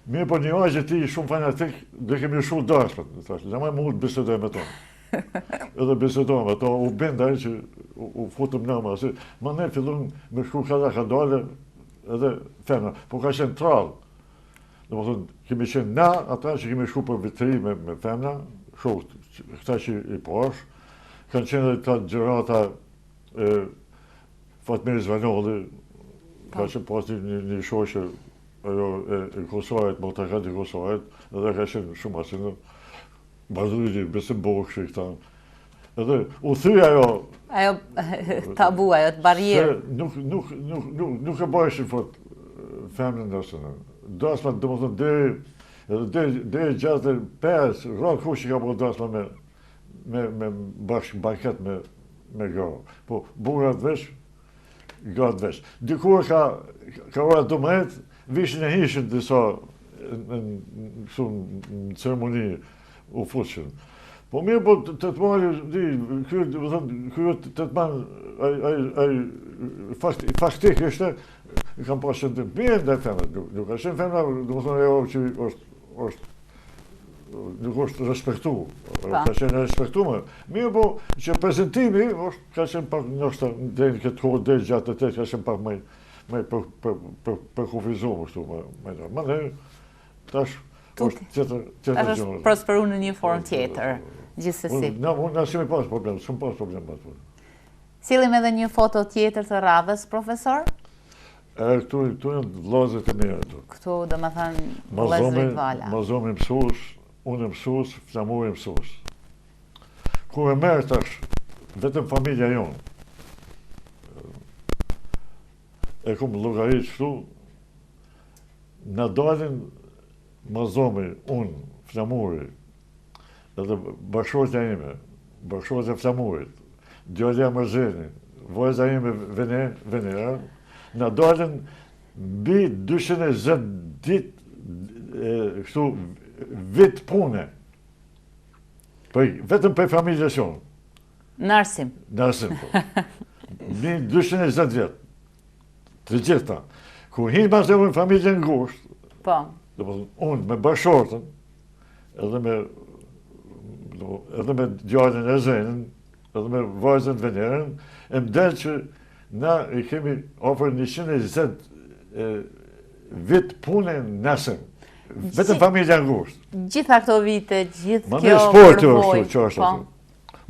Mirë po një ajgjë ti shumë fanatik, dhe kemi shumë dashpët. Në maj mund bisedoj me tonë. Edhe bisedojmë, ato u bindaj që u futëm nëma. Ma ne fillon me shku kada ka dole, edhe femna. Po ka qenë trallë. Dhe më thonë, kemi qenë na, ata që kemi shku për vitri me femna, shokët, këta që i pash, kanë qenë dhe ta gjërata Fatmir Zvanolli, ka qenë pas një shoqë e Kosovajt, Montakat i Kosovajt, edhe ka qenë shumë asinë, Bazrujti, Besim Bokshi, këta. Edhe u thyja ajo... Ajo tabu, ajo të barjerë. Nuk e bajshin fort femnën nësënë. Dasma, dhe më thonë, dhe gjatë 5, rrallë kush që ka po dasma me banket me gra. Po, burat veç, gratë veç. Dikur ka ora 12, vishin e hishin disa në ceremoni u fuqin. Po mirë, po të të marrë, kërë të të marrë, faktik ishte, i kam pas qëndim, mirë dhe femët, nuk ka qenë femëna, du më thonë, që nuk është respektu, ka qenë respektume. Mirë po, që prezentimi ka qenë pak nështë në këtë kohë dhe gjatë të ka qenë pak me përkufizumë, kështu më dhe tash është tjetër gjënë. është prosperu në një formë tjetër, gjithsesi. Unë asimi pas problem, shumë pas problem. Sillim edhe një foto tjetër të radhës, profesor? Këtu në vllazët e mira. Këtu, do më thënë, vllazërit Vala. Mazomi mësues, unë mësues, flamuri mësues. Kur e merë tash, vetëm familja jonë, e kumë llogarit këtu, na dalin Mazomi, unë, flamuri, edhe bashkëshortja ime, bashkëshortja flamurit, djalja Mërzeni, vajza ime Venera, na dalën mbi 220 ditë kështu vit pune. Vetëm për familjes jonë. Në arsim. Në arsim, po. Mbi 220 vjetë. Të gjitha. Ku hinë mas e unë familjen ngushtë, po. Unë me bashkëshortën, edhe me djalin e Zenin, edhe me vajzën Venerën, e më delë që na i kemi ofër 120 vit pune nësëm. Vetëm familja ngushtë. Gjitha këto vite, gjithë kjo përvoj. Ma në sporti është që është atë.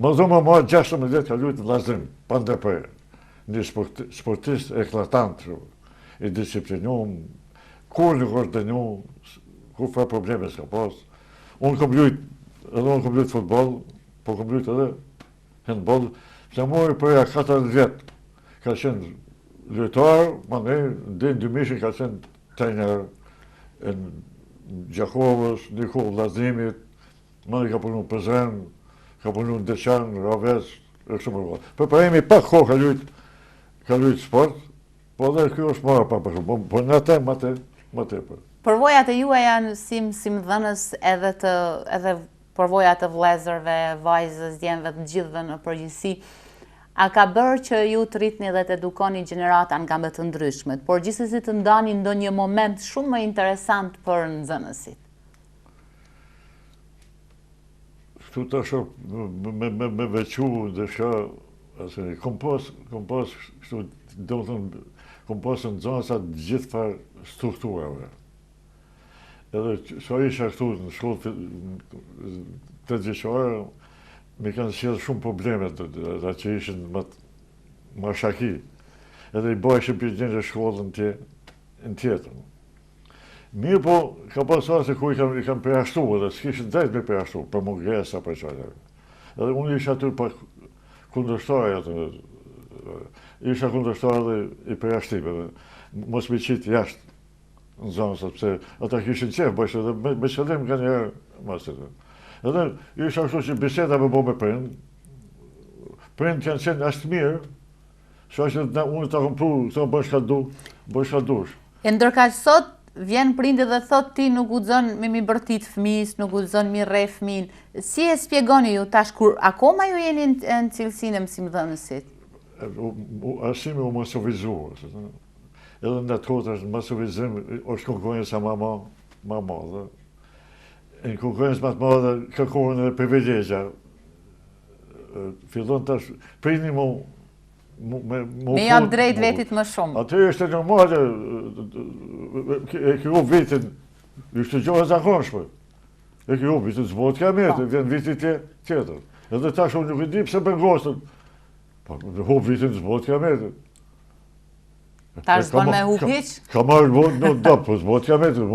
Ma dhumë ma 16 ka lujtë vllazëm, pa ndërprerje. Një sportist eklatant, i disciplinum, kur nuk është dënju, kur fa probleme s'ka pas. Unë kom lujtë futbol, po kom lujtë edhe handball. Flamuri përja 4 vjetë. Ka qenë lojtar, ma ne, në 2000 ka qenë trajner në Gjakovës, Nikol Vllazimit, ma ne ka punu Pezren, ka punu në Deçan, Ravez, e kështu më rrëva. Për emi pak kohë ka lujtë sport, po dhe kjo është marë pa përshë, po në te, ma te. Përvojat e juaj janë si dhënës edhe përvojat e vlezërve, vajzës, djemve të gjithëve në përgjithësi. A ka bërë që ju të rritni dhe të edukoni gjenerata nga më të ndryshmet, por gjithsesi të ndani ndonjë moment shumë më interesant për nxënësit? Këtu të shumë me vequ dhe shë, kom pas kështu, do të thënë, kom pas në nxënësat gjithë farë strukturave. Edhe që isha këtu në shkollë të gjyqare, me kanë sjellë shumë probleme, dhe që ishin më shaki. Edhe i bajshin për një shkollën në tjetër. Mirë po, ka pasur se ku i kanë përjashtu, edhe s'kishin drejt me përjashtu, për mungesa, për qajtë. Edhe unë isha aty për kundërshtarja, isha kundërshtarja dhe i përjashtimeve, mos me qitë jashtë në zonë, sepse ata kishin qef, bajshin edhe me qëllim nga njerë masë. Edhe isha kështu që biseda me bo me prind janë qenë ashtë mirë, që ashtë unë të kom pru, të bëj shka dush. E ndërka që sot, vjen prindi dhe thot ti nuk guxon me mi bërtit fëmis, nuk guxon mi rre fëmin. Si e spjegoni ju tash kur akoma ju jeni në cilësinë e mësimdhënësit? Arsimi u masovizuar. Edhe në atë kohë është masovizim, është konkurrenca ma madhe. Në konkurrencë më të madhe kërkohen edhe privilegja. Fillon tash prini me janë drejt vetit më shumë. Aty është normale, e kjo vitin, ishte gjohë e zakonshme. E kjo vitin zbot ka metë, vjen vitit tjetër. Edhe tash unë nuk i di pse për ngostën. Po vitin zbot ka metë. Tash zbon me hup hiq? Ka marrë në dop, po zbot ka metë.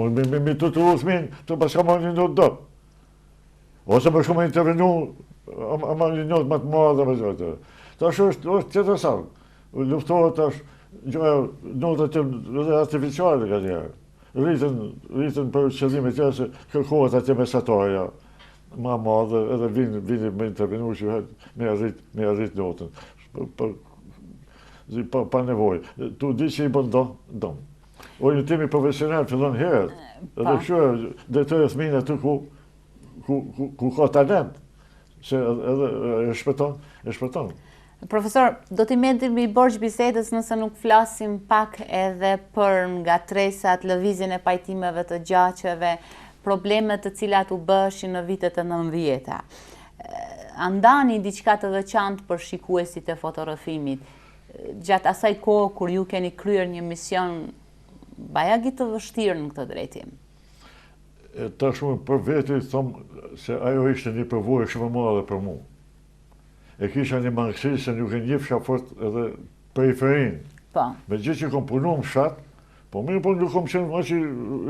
Mi të të uthmin, të pas ka marrë një dop. Ose më shumë intervenu, ama një njët më të madhe me zhëtë. Tash është tjetër sarë. Luftohet tash, notët e artificiale ka njerë. Rritën për qëllime tjerë se kërkohet atje mesatarja ma madhe, edhe vini me intervenu që me arrit notën. Pa nevoj. Tu di që i bën dom. Orientimi profesional fillon herët. Edhe kështu dhe të e thminë aty ku ka talent. Se edhe e shpëton. Profesor, do t'i mendim i borç bisedës nëse nuk flasim pak edhe për ngatresat, lëvizjen e pajtimeve të gjaqeve, problemet të cilat u bëshin në vitet e 90-ta. Andani diçka të veçantë për shikuesit e fotografimit, gjatë asaj kohë kur ju keni kryer një mision bajagi të vështirë në këtë drejtim? Tashmë për veti thomë se ajo ishte një përvojë shumë e madhe për mua. E kisha një mangësi se nuk e njefsha fort edhe periferinë. Po. Me gjithë që kom punu më shatë, po mirë po nuk kom qenë që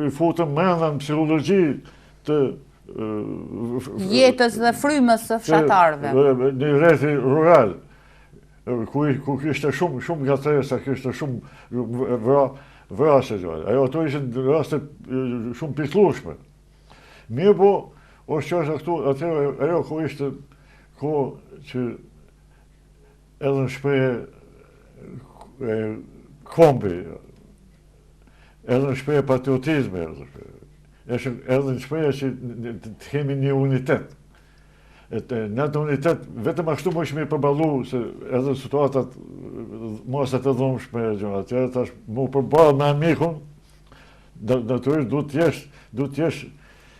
i futëm menda në psikologji të jetës dhe frymës së fshatarëve. Një rrethi rural, ku kishte shumë gatresa, kishte shumë vrasje. Ato ishin raste shumë pikëllueshme. Mirë po, është që është këtu, atëherë ajo ku ishte ko që edhe në shpreje kombi, edhe në shpreje patriotizme, edhe në shpreje që të kemi një unitet. Në të unitet, vetëm ashtu më ishme i përbalu, se edhe situatat moset e dhumshme, atëherë tash mu përbalë me amikun, naturisht du t'jesh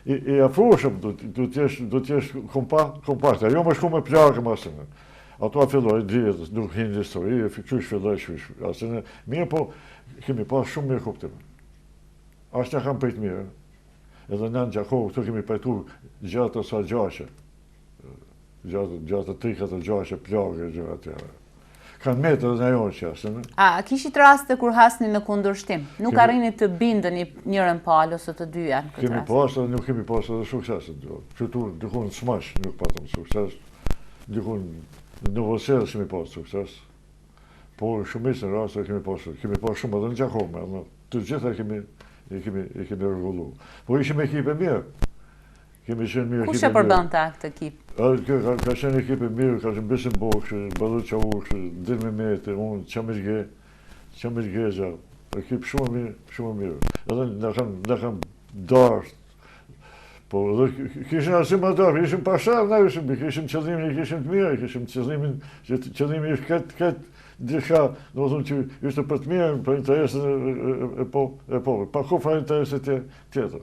i afrushëm, du t'jesh kompakt. Ajo më shku me plakë më asënë. Ato a filloj dhjetë, nuk hinë histori, qysh filloj asënë. Mirë po, kemi pas shumë mirë kuptim. Ashtë nga kam pëjtë mirë. Edhe në Gjakovë, këtu kemi pëjtu gjatë sa gjashe. Gjatë të trikat të gjashe, plakë, atjera. Kanë metë edhe në ajo që asënë. A kishit raste kur hasni në kundërshtim? Nuk arrini të bindën njërën palë ose të dyja në këtë Kemi pas edhe nuk kemi pas edhe suksesit. Qëtu dikun smash nuk patëm sukses. Dikun në vësërës kemi pas sukses. Por shumis në raste kemi pas shumë edhe në Gjakovë. Të gjitha kemi rregullu. Po ishim ekipe mirë. Kemi qenë mirë ekipe mirë. Kush e përbën ta këtë ekip? Ka qenë ekipe mirë, ka qenë Besim Bokshë, Badur Qavush, Dilme Mete, unë, Qamir Geza, ekip shumë mirë. Edhe në kam darë, po edhe kishën asim më darë, ishim pasharë, na kishim qëllimin, kishim të mirë, kishim qëllimin ishtë këtë dika, në më thunë që ishte për të mirë, për interesin e povrë, pa ku fa interesit tjetër.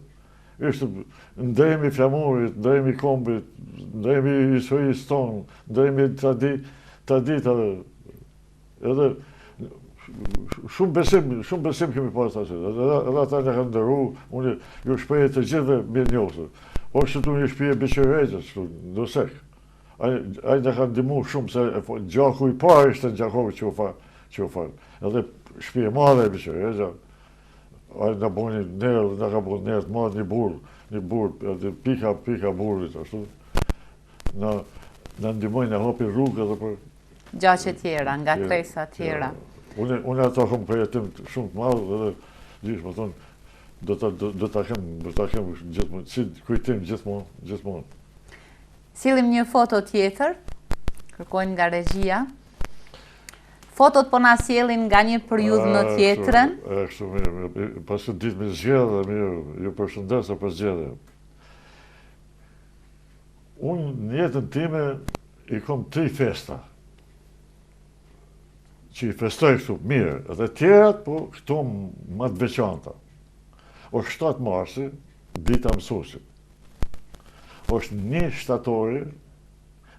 Ishte ndërimi flamurit, ndërimi kombit, ndërimi historisë tonë, ndërimi traditave. Edhe shumë besim kemi pas të asë. Edhe ata në kanë ndërru, unë ju shpreje të gjithve mirë njësë. O që tu një shpije Beqereqës, në sekë. Ajë në kanë dimu shumë, se gjaku i parë ishte në Gjakovë që u falë. Edhe shpije madhe e Beqereqës. Ajë në boni nërë, në ka boni nërë të madhë një burë, pika burrit, ashtu. Në ndimojnë, në hopi rrugë edhe për... Gjaqe tjera, nga tresa tjera. Unë ato kom për jetim shumë të madhë edhe gjithë më thonë, do ta kem gjithmonë, si kujtim gjithmonë. Sillim një foto tjetër, kërkojnë nga regjia. Fotot po na sjellin nga një periudhë në tjetrën. Kështu mirë, pasë ditë me zgjedhje, mirë, ju përshëndesa për zgjedhje. Unë në jetën time i kom 3 festa, që i festoj kështu mirë, dhe tjerat, po këto më të veçanta. O 7 marsi, dita mësuesit. Është 1 shtatori,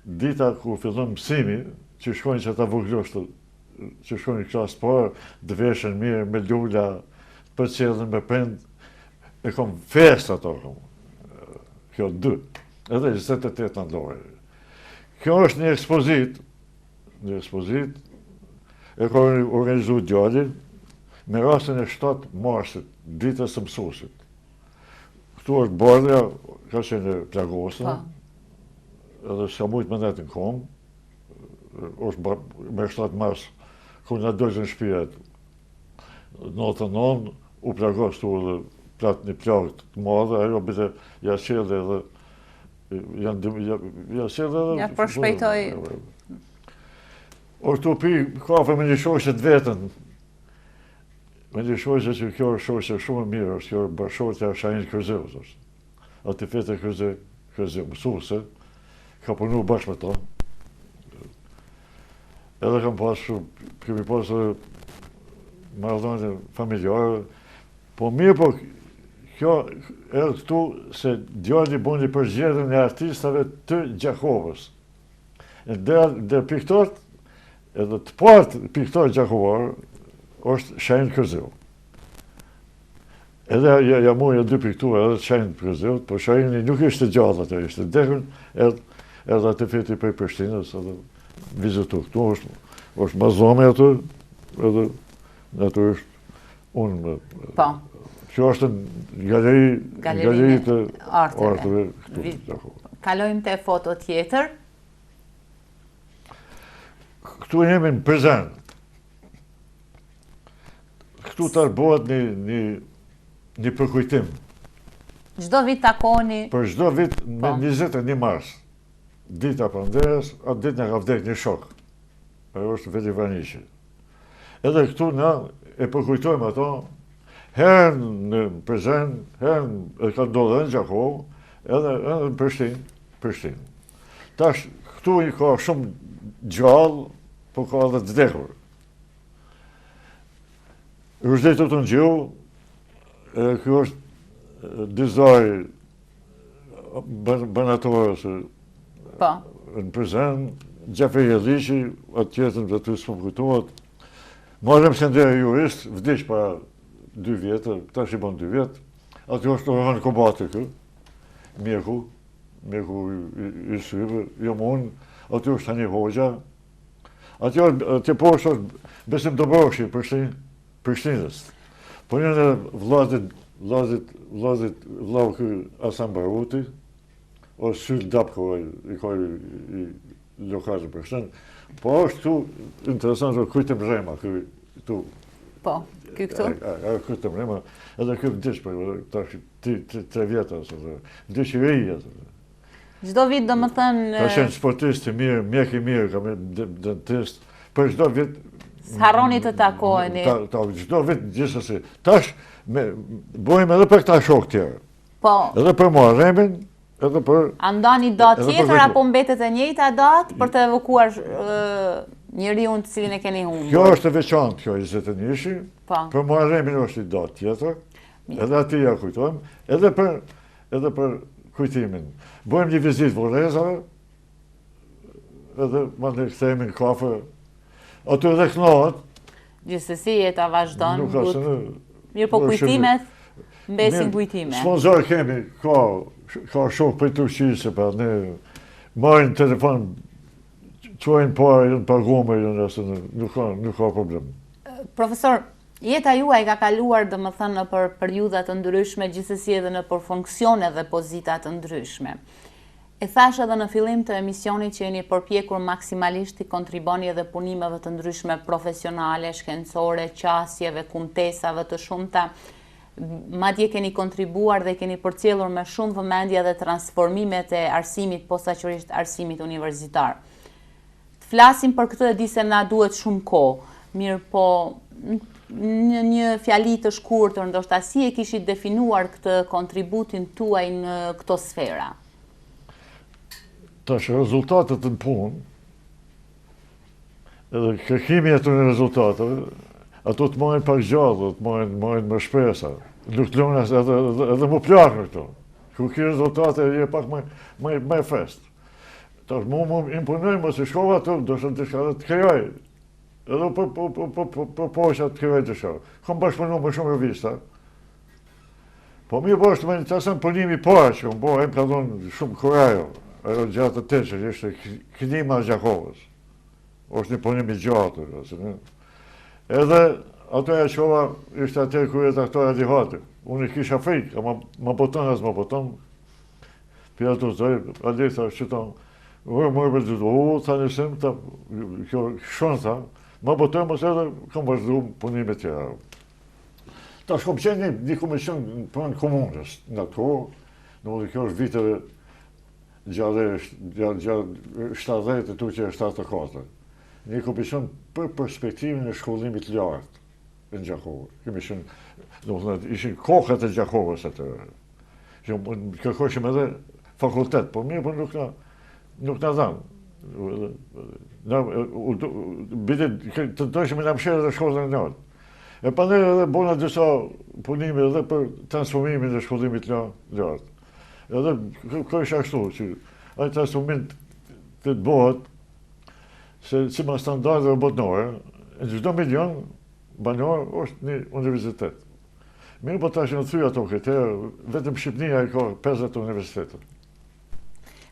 dita ku fillon mësimi, që shkojnë që ata vogloshtë, që shkojnë në klasë parë, të veshen mirë, me lula, për qedhen me prend, e kom fest ato, kjo 2, edhe 28 nëndore. Kjo është një ekspozit, e ka organizu djalli, me rastin e 7 marsit, ditës së mësuesit. Këtu është bardhja, ka qenë plagosën, edhe s'ka mujtë më netë në kom, është me 7 mars, ku në dojtë në shpijet. Notën 9, u plagos të edhe platë një plagë të madhe, ajo bite jasjedhe edhe, jasjedhe edhe... Ja përshpejtoj... O këtu pi kafe me një shoqet vetën, me një shoqet që kjo është shoqet shumë mirë, është kjo bashkëshortja Shahin Kërzeus, është. Ati fete Kërzeus, mësuese, ka punu bashkë me ta. Edhe kemi pasë marrëdhënie familjare, po mirë po kjo edhe këtu se djali bën një përgjedhje e artistave të Gjakovës. Dhe piktorët, edhe të partë piktorë gjakovarë, është Shahin Kërzeu. Edhe jam unë dy piktura edhe të Shahin Kërzeu, por Shahini nuk ishte gjallë atë, ishte dekën edhe atë feti për Prishtinës, edhe vizitu. Këtu është mazome atë, edhe atë është unë. Po. Kjo është galeri të artëve këtu në Gjakovë. Kalojmë te foto tjetër. Këtu jemi në prezent. Këtu të bëhet një përkujtim. Çdo vit takoni? Për çdo vit me 21 mars. Dita Pranderës, atë ditë na ka vdekur një shok. Ajo është Veli Vaniqi. Edhe këtu na e përkujtojmë ato, herën në prezent, herën e ka ndodhur në Gjakovë, edhe në Prishtinë. Tash këtu i ka shumë gjallë, po ka edhe të vdekur. Rëshdetë të në gjiu, kjo është dizaj banatorës në prezent, Gjaferi Jelliqi, atë tjetën dhe të s'po kujtohet. Muharrem Skënderaj jurist, vdiq para 2 vjetë, tash i bën 2 vjetë. Atë është Orhan Kobati kë, mjeku i syve, jo unë, aty është Hani Hoxha. Atje poshtë është Besim Dobroshi, Prishtinës. Po njën e vlau kë Hasan Baruti, o Syl Dapko i ka i lokalë Prishtinë. Po është tu, interesant, Kujtim Rema, këtu. Po, këtu? Kujtim Rema, edhe këtë vdiq, tash 3 vjetë, vdiq i rejë. Çdo vit do më thënë... Ka qenë sportist i mirë, mjek i mirë, ka me dentist, për çdo vit... S'harroni të takoheni. Çdo vit gjithsesi. Tash, bojmë edhe për këta shok tjerë. Po. Edhe për Muharremin, edhe për... A ndoni datë tjetër, apo mbetet e njëjta datë për të evokuar njeriu të cilin e keni humbur? Kjo është e veçantë, kjo 21-shi. Po. Për Muharremin është një datë tjetër. Edhe ati ja kujtojmë. Edhe për kujtimin. Bojmë një vizit vorrezave, edhe mandë kthehemi në kafe. Aty edhe kënohet. Gjithsesi jeta vazhdon. Nuk ka se në... Mirë po kujtimet, mbesin kujtime. Sponsor kemi, ka shok për Turqisë, pa ne marrin telefon, quajnë parë, jënë pagume, nuk ka problem. Profesor, jeta juaj ka kaluar dhe më thënë në për periudat të ndryshme, gjithsesi edhe në për funksione dhe pozitat të ndryshme. E thash edhe në fillim të emisionit që jeni përpjekur maksimalisht të kontriboni edhe punimeve të ndryshme profesionale, shkencore, qasjeve, kumtesave të shumta. Madje keni kontribuar dhe keni përcjellur me shumë vëmendje dhe transformimet e arsimit, posaçërisht arsimit universitar. Të flasim për këtë e di se na duhet shumë kohë, mirë po një fjali të shkurtër, ndoshta si e kishit definuar këtë kontributin tuaj në këto sfera? Tash, rezultatet në punë, edhe kërkimi e të në rezultateve, ato të majnë pak gjallë, të majnë më shpresa. Nuk të lënë edhe më plakë në këto. Ku ki rezultate e pak më fest. Tash, mu më imponoj, më se shkova të, do shënë të shka dhe të krejoj. Edhe për poqja të krejoj të shka. Kom bashkëpunu më shumë revista. Po mirë po është me një tasën punimi parë që kom bo, e më ka dhonë shumë kurajo. Ajo gjatë të teqër, ishte Knima Gjakovës. është një punim i gjatë. Edhe ato e qova ishte atër kërë e taktoja Dihati. Unë i kisha frikë, ma boton as ma boton. Për ato të zërë, ali tha qëton, mërë për të du, tha njësim, kjo shonë tha, ma boton mos edhe kam vazhdu punime tjera. Ta shkom qenë një komision për në komunës, nga to, në kjo është viteve gjatë 70 e tu që e 74. Një komision për perspektivin e shkollimit lartë në Gjakovë. Kemi ishin kokët e Gjakovës atërë. Kërkoshim edhe fakultet, po mirë, po nuk në dhamë. Të dojshim në msherë dhe shkollën e nërë. E pandej edhe bona disa punime edhe për transformimin e shkollimit lartë. Edhe kërë është ashtu, që ai transformim të bëhet, se si ma standarde botnore, në çdo milion banor është një universitet. Mirë po tash në thyja ato kriterë, vetëm Shqipnia ka 50 universitete.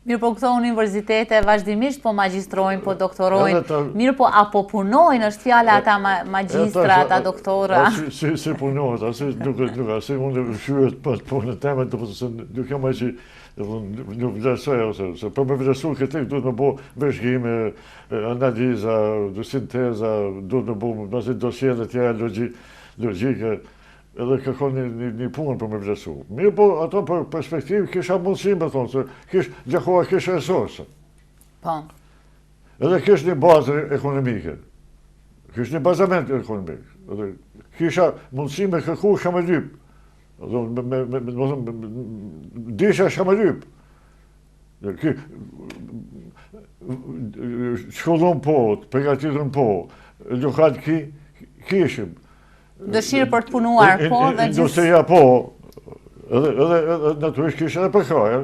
Mirë po këto universitete vazhdimisht po magjistrojnë, po doktorojnë. Mirë po apo punojnë, është fjala ata magjistra, ata doktora. Si punohet, asi unë shyet po në temet, nuk jam ai që nuk vlerësoj ose se për me vlerësuar këtë duhet me bo veshgjime, analiza, sinteza, duhet me bo nëse dosje dhe tjera logjike, edhe kërkon një punë për me vlerësu. Mirë po, ato për perspektivë kisha mundësi me thonë, se gjakoha kisha resurse. Po. Edhe kish një bazë ekonomike, kish një bazament ekonomik, edhe kisha mundësi me kërku shamalyp, disha shamalyp. Shkollon po, përgatitën po, lokal kishim. Dëshirë për të punuar, po, dhe gjithë... Industria, po, edhe naturisht kishë edhe për kraje.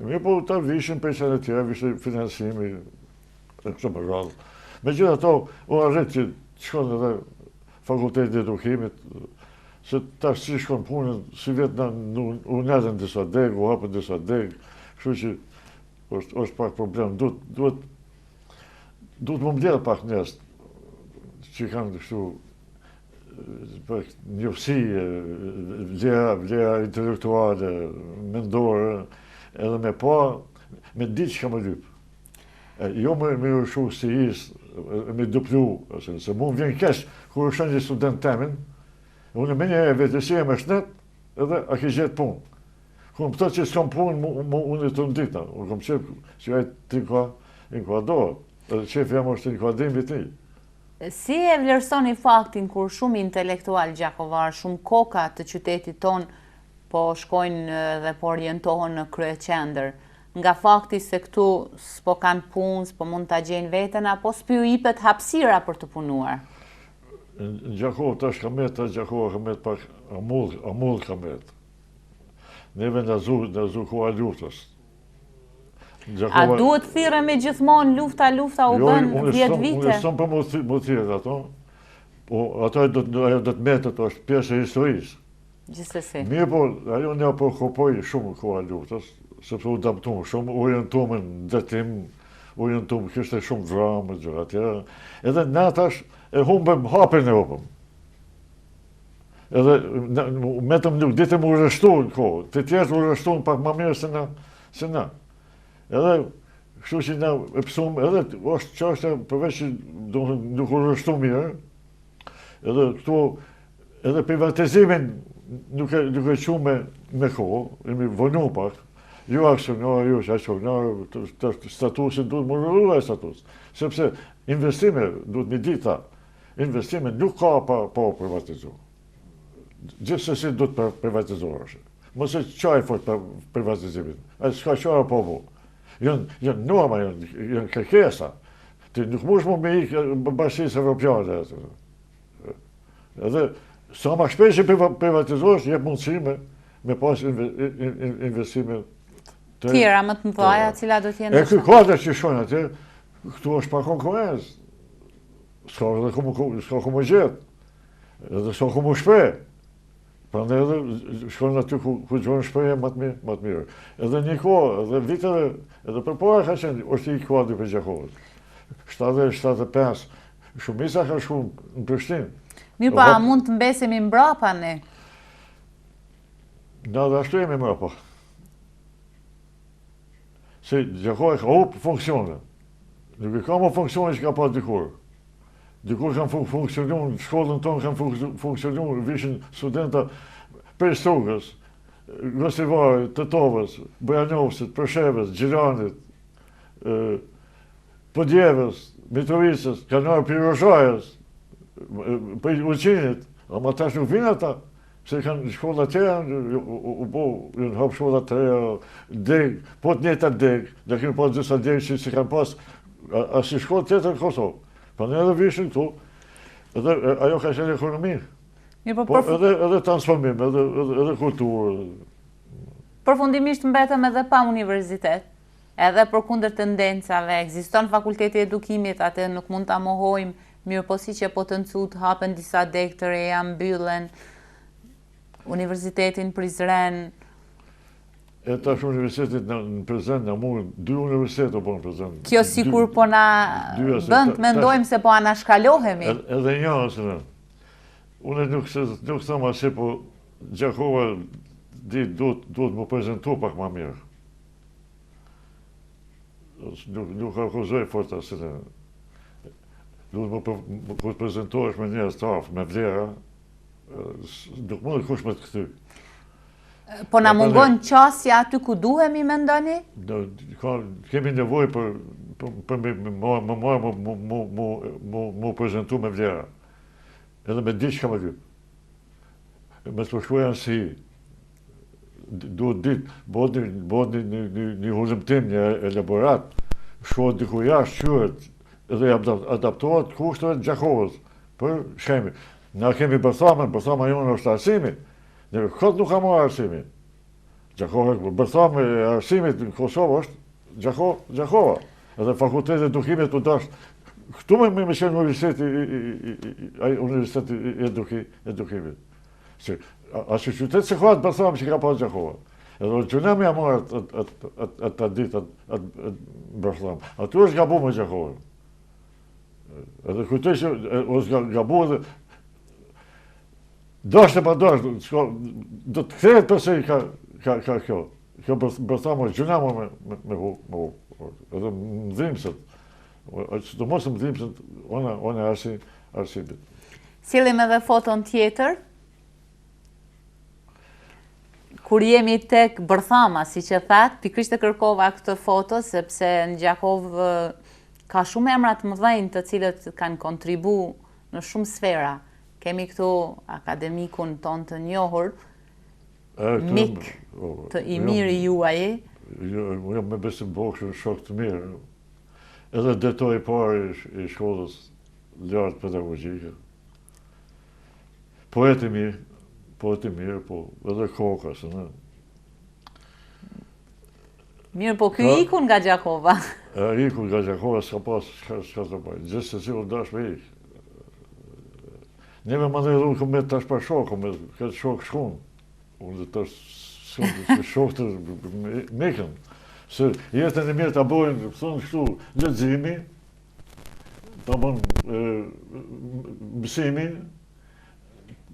Mirë po, ta vishin pejqen e tjera, vishë financimi, e kështë më rrallë. Me gjithë ato, u arret që shkon edhe fakultetin e edukimit, se ta si shkon punën, si vetë u nëzën disa deg, u hapën disa deg, kështu që është pak problem. Duhet më mbledh pak njerëz që kanë kështu për njofsi, vlera intelektuale, mendore, edhe me pa, me ditë që ka më lyp. Jo me ushu si me duplu, se mu vjen kesh, kur ushan një student temin, unë me një vetësia me shnet, edhe a ki gjetë punë. Kur më pëtë që s'kam punë, unë të ndita, unë kom qepë që ajtë të inkuadohet, edhe qefë jam është inkuadimi të një. Si e vlerësoni faktin kur shumë intelektual gjakovar, shumë koka të qytetit ton po shkojnë dhe po orientohen në kryeqendër, nga fakti se këtu s'po kanë punë, s'po mund t'a gjejnë veten, apo s'pju jipet hapësira për të punuar? Në Gjakovë tash kamet, Gjakovë kamet pak amull kamet. Neve në zu koha luftës. A duhet thire me gjithmonë lufta u bën 10 vite? Unë sëmë për më thire ato, po ato ajo do të metët është pjesë e historisë. Gjithsesi. Mirë po, ajo një përkopoj shumë koha luftës, sepse u damtumë shumë, orientumë në detim, orientumë kishte shumë vramë, gjëra tjera, edhe natash e humbëm hapin e hupëm. Edhe metëm nuk ditëm u rështu në kohë, të tjertë u rështu në pak ma mirë se na. Edhe, kështu që na e pësum, edhe është qashtë përveç që nuk u rështu mirë, edhe këtu, edhe privatizimin nuk e qume me kohë, imi vënu pak, ju aksionar, ju aksionar, statusin duhet më rrëruar status, sepse investime duhet një dita, investime nuk ka pa privatizu. Gjithsesi duhet privatizohesh. Mos e qaj fort për privatizimin, a s'ka qara po bu. Jënë norma, jënë kërkesa. Ti nuk mush mu me ikë bashkisë evropiane. Edhe, sa ma shpesh që privatizohesh, jep mundësi me pas investime tjera më të mëdhaja, cila do t'jenë... E kërkata që shojnë atje, këtu është pa konkurrencë. S'ka ku më gjetë. Edhe s'ka ku më shprej. Prandaj edhe shkojnë aty ku gjojnë shpreje më të mirë. Edhe një kohë, edhe viteve, edhe për para ka qenë, është i kuadri për Gjakovës. 70-75, shumica ka shku në Prishtinë. Mirë pa, a mund të mbesemi mbrapa ne? Na dhe ashtu jemi mbrapa. Se Gjakova ka hupë funksione. Nuk i ka më funksione që ka pas dikur. Dikur kanë funksionu, në shkollën tonë kanë funksionu, vishin studenta për Strugës, Gosivarit, Tetovës, Bojanovsit, Përsheves, Gjiranit, Podjevës, Mitrovicës, kanë arë për Roshajes, për Uqinit, ama tash nuk vinë ata, se kanë shkollat tjera, u hapë shkollat tjera, deg, po të njëta deg, dhe kënë pas disa deg që si kanë pas, asë shkollë tjetër në Kosovë. Pra në edhe vishin këtu, edhe ajo ka qenë ekonomi. Po edhe transformim, edhe kulturë. Përfundimisht mbetëm edhe pa universitet, edhe përkundër tendencave, ekziston fakulteti i edukimit, atë nuk mund ta mohojmë, mirë po si që potencut hapen disa degë të reja, mbyllen, universitetin Prizren. E tash universitetit në Prizren, në mund, 2 universitetet po në Prizren. Kjo sikur po na bënd mendojmë se po anashkalohemi. Edhe një asë në. Unë nuk thëmë ashe, po Gjakova duhet më prezentu pak ma mirë. Nuk akuzoj fort asë në. Duhet më prezentohesh me njerëz të aftë, me vlera, nuk mund të kush me të këty. Po na mungon qasja aty ku duhemi mendoni? Kemi nevojë për më prezentu me vlera. Edhe me diçka më lyp. Me të përshkruaj si duhet ditë, bëhet një hulumtim, një elaborat, shkohet diku jashtë, qyhet, edhe adaptohet kushteve të Gjakovës, për shemi. Na kemi Bërthamën jonë është arsimi, në këtë nuk ka marrë arsimi. Bërthamën e arsimit në Kosovë është Gjakova, edhe fakultetet edukimit të dashtë. Këtu me qenë universiteti edukimit. Ashtë qytetë se ka atë Bërthamën që ka pas Gjakova. Edhe gjënëm ja marrë atë ditë, atë Bërthamën. Atu është gabu me Gjakova. Edhe kujtoj që është gabu edhe dashtë e pa dashtë, do të kthehet përse ka kjo. Kjo Bërthamën është gjënëm me hu. Edhe më dhimësët. Do mos më dhimësët, one arsimit. Sillim edhe foton tjetër. Kur jemi tek Bërthama, si që thatë, pikrisht e kërkova këtë foto, sepse në Gjakovë ka shumë emra të mëdhenj të cilët kanë kontribu në shumë sfera. Kemi këtu akademikun ton të njohur, mik të i mirë juaj. Jam me Besim Bokshën shok të mirë. Edhe detoj parë i shkollës lartë pedagogjike. Poet i mirë, po edhe koka, se në. Mirë, po kjo ikun nga Gjakova. Ikun nga Gjakova, s'ka pas, s'ka të bajt. Gjithë se si u dash me ikë. Neve më në edhe me tash pa shokë, me këtë shokë shkunë. Unë dhe tash shokë të mikën. Se jetën e mirë të bojnë, thonë kështu, leximi, të bënë mësimi,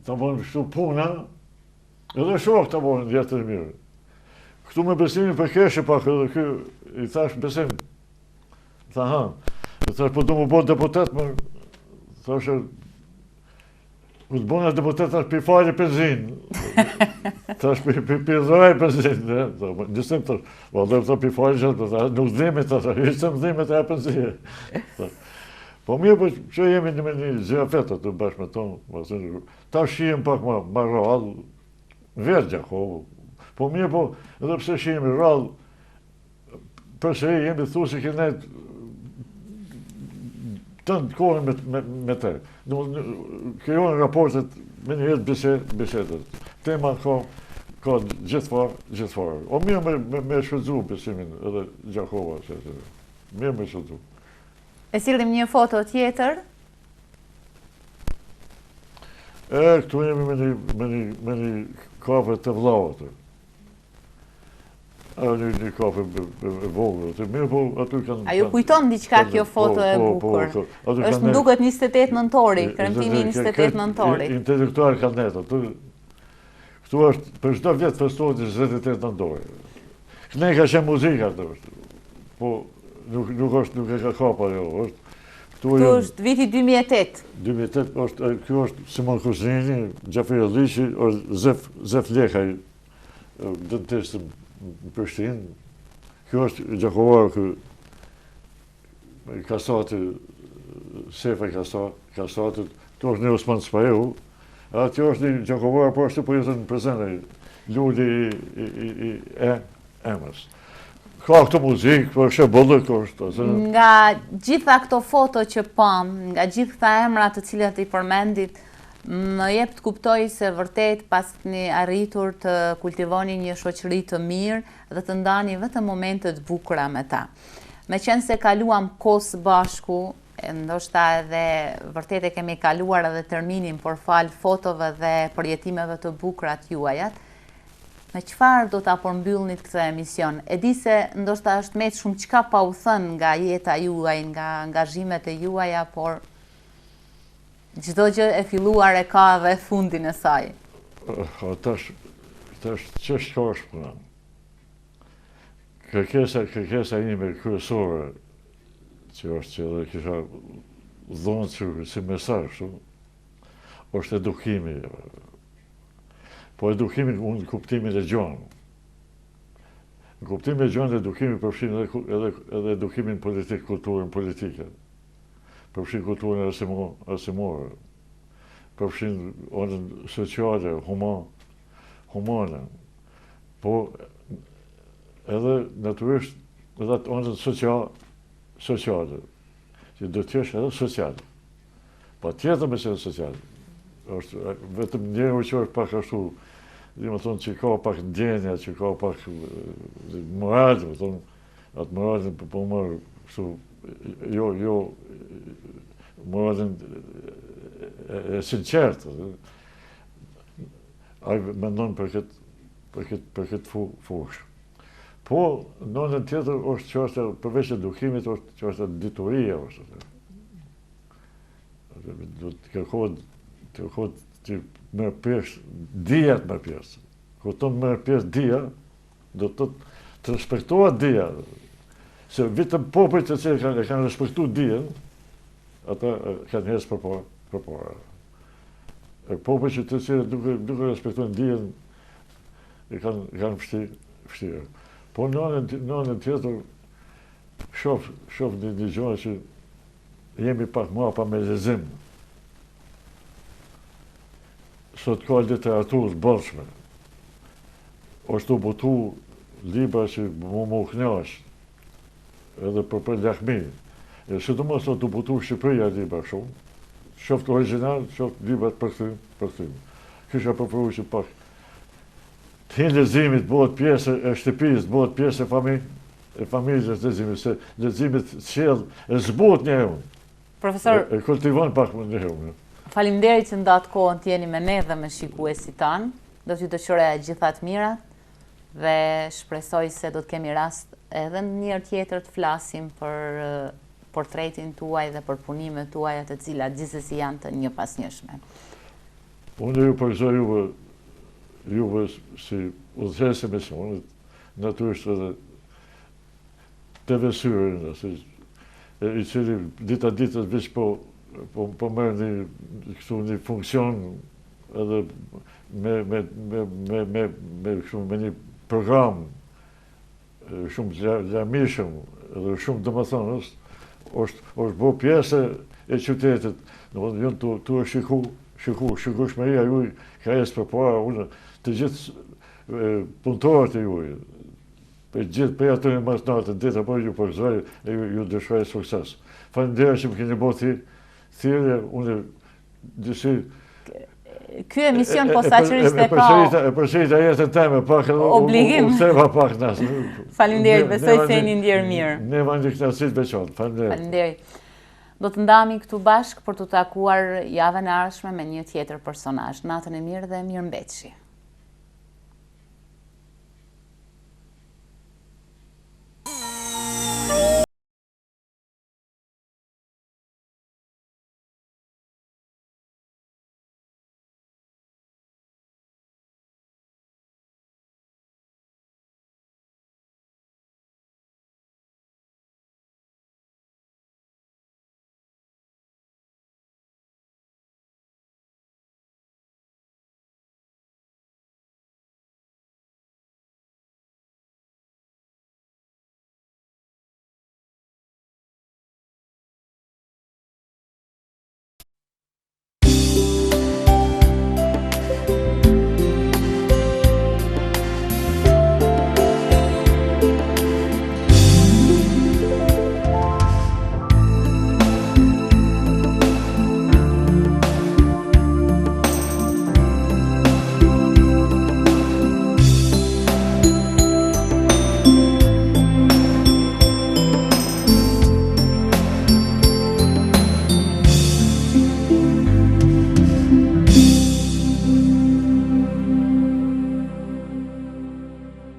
të bënë kështu puna, edhe shokë të bojnë jetën e mirë. Këtu me besimin për keshe pak, edhe kjo, i thash besim, tha hanë, i thash po du më bërë deputet, më thash ku të bëna deputet, thash për fali penzinë. Thash për dhëraj penzinë. Njësëm thash, vëllëm thash për fali që nuk dhimit, thash, ishëm dhimit e penzinë. Po mirë, po që jemi me një zirafetat të bashkë me tonë, ta shijem pak ma rrallë, vetë Gjakovë. Po mirë, po edhe pse shihemi rrallë, përse jemi thu se kënet të kohën me te. Krijojnë raportet me një jetë bisedet. Tema ka gjithfarë. O mirë me shfrytëzu besimin edhe Gjakova. Mirë me shfrytëzu. E sillim një foto tjetër. Këtu jemi me një kafe të vllavët. Një kafe e vogël. Mirë po aty kanë... A ju kujton diçka kjo foto e bukur? Është më duket 28 nëntori, kremtimi 28 nëntori. Intelektual kanë netë. Këtu është, për çdo vjet festohet 28 nëntori. Ne ka qenë muzika atë është. Po nuk e ka kapa jo. Këtu është viti 2008. 2008 është, kjo është Simon Kusnini, Gjafir Liqi, është Zef Lekaj, dëntistë në Prishtinë. Kjo është Gjakovarë, kasati, sefa kasatit, to është një Osman Spajehu, aty është një Gjakovarë, po është po jetën në prezente, lulli i emës. Ka këto muzikë, po është e bëllë, është. Nga gjitha këto foto që pam, nga gjitha emra të cilat i përmendit, Më jep të kuptoj se vërtet pas një arritur të kultivoni një shoqëri të mirë dhe të ndani vetëm momente të bukura me ta. Me qenë se kaluam kohë së bashku, ndoshta edhe vërtet e kemi kaluar edhe terminin por fal fotove dhe përjetimeve të bukura të juajat, me çfarë do ta përmbyllnit këtë emision? E di se ndoshta është me shumë çka pa u thënë nga jeta juaj, nga angazhimet e juaja, por çdo gjë e filluar e ka dhe fundin e saj. Tash ç'është ka është puna. Kërkesa ime kryesore, që është që edhe kisha dhonë që si mesazh, është edukimi. Po edukimin unë kuptimin e gjonë. Në kuptimin e gjonë edukimi përfshin edhe edukimin politik, kulturën politike. Përfshin kulturën arsimore. Përfshin onën sociale, humane. Po edhe natyrisht edhe onën sociale, që do t'jesh edhe sociale. Pa tjetër me qenë sociale. është vetëm njëherë që është pak ashtu, dhe më thonë që ka pak ndjenja, që ka pak moral, më thonë, atë moralin po marë kështu, jo moralin e sinqertë. Ai mendon për këtë fushë. Po, në anën tjetër është që është përveç edukimit, është që është dituria, do të kërkohet të merë pjesë, dijat merë pjesë. Kur të merë pjesë dija, do të respektohet dija. Se vitëm popujt të cilë e kanë respektu dijen, ata kanë hesë përpara. Popujt të cilë duke respektu dijen, e kanë fështirë. Po në anën tjetër, shof një gjëra që jemi pak më pa me lezim. Sot ka literaturë të bërshme. është u botu libra që më knaqë, edhe për lakmi. E sidomos sot u botu Shqipëria libra shumë, qoftë original, qoftë libra të përkthim. Kisha preferuar që pak të hinë leximit bëhet pjesë e shtëpisë, bëhet pjesë e familjes leximit, se leximit sjell e zbut një herë. Profesor, e kultivon pak më një herë. Faleminderit që ndatë kohën të jeni me ne dhe me shikuesit tanë. Do t'ju dëshiroja gjitha të mirat dhe shpresoj se do të kemi rast edhe në njërë tjetër të flasim për portretin tuaj dhe për punimet tuaja të cilat gjithsesi janë të një pas njëshme. Unë ju përgëzoj juve si udhëheqës e misionit, natyrisht edhe TV Syrin, i cili dita ditës veç po merë një funksion edhe me një program shumë larmishëm edhe shumë domethënës, është bo pjesë e qytetit. Në tu e shiku shmeria juj, ka jesë për para, unë të gjithë punëtorët e juj, për gjithë për atë një masnatë, ditë apo ju përgëzoj e ju dëshoj sukses. Faleminderit që më keni bërë thirrje, unë disi. Ky emision posaçërisht e ka e përsërita jetën time, pak obligim. Pak nas. Faleminderit, besoj se jeni ndjerë mirë. Ne vani kënaqësi të veçantë. Faleminderit. Do të ndahemi këtu bashkë për të takuar javën e ardhshme me një tjetër personazh. Natën e mirë dhe mirëmbëjtje.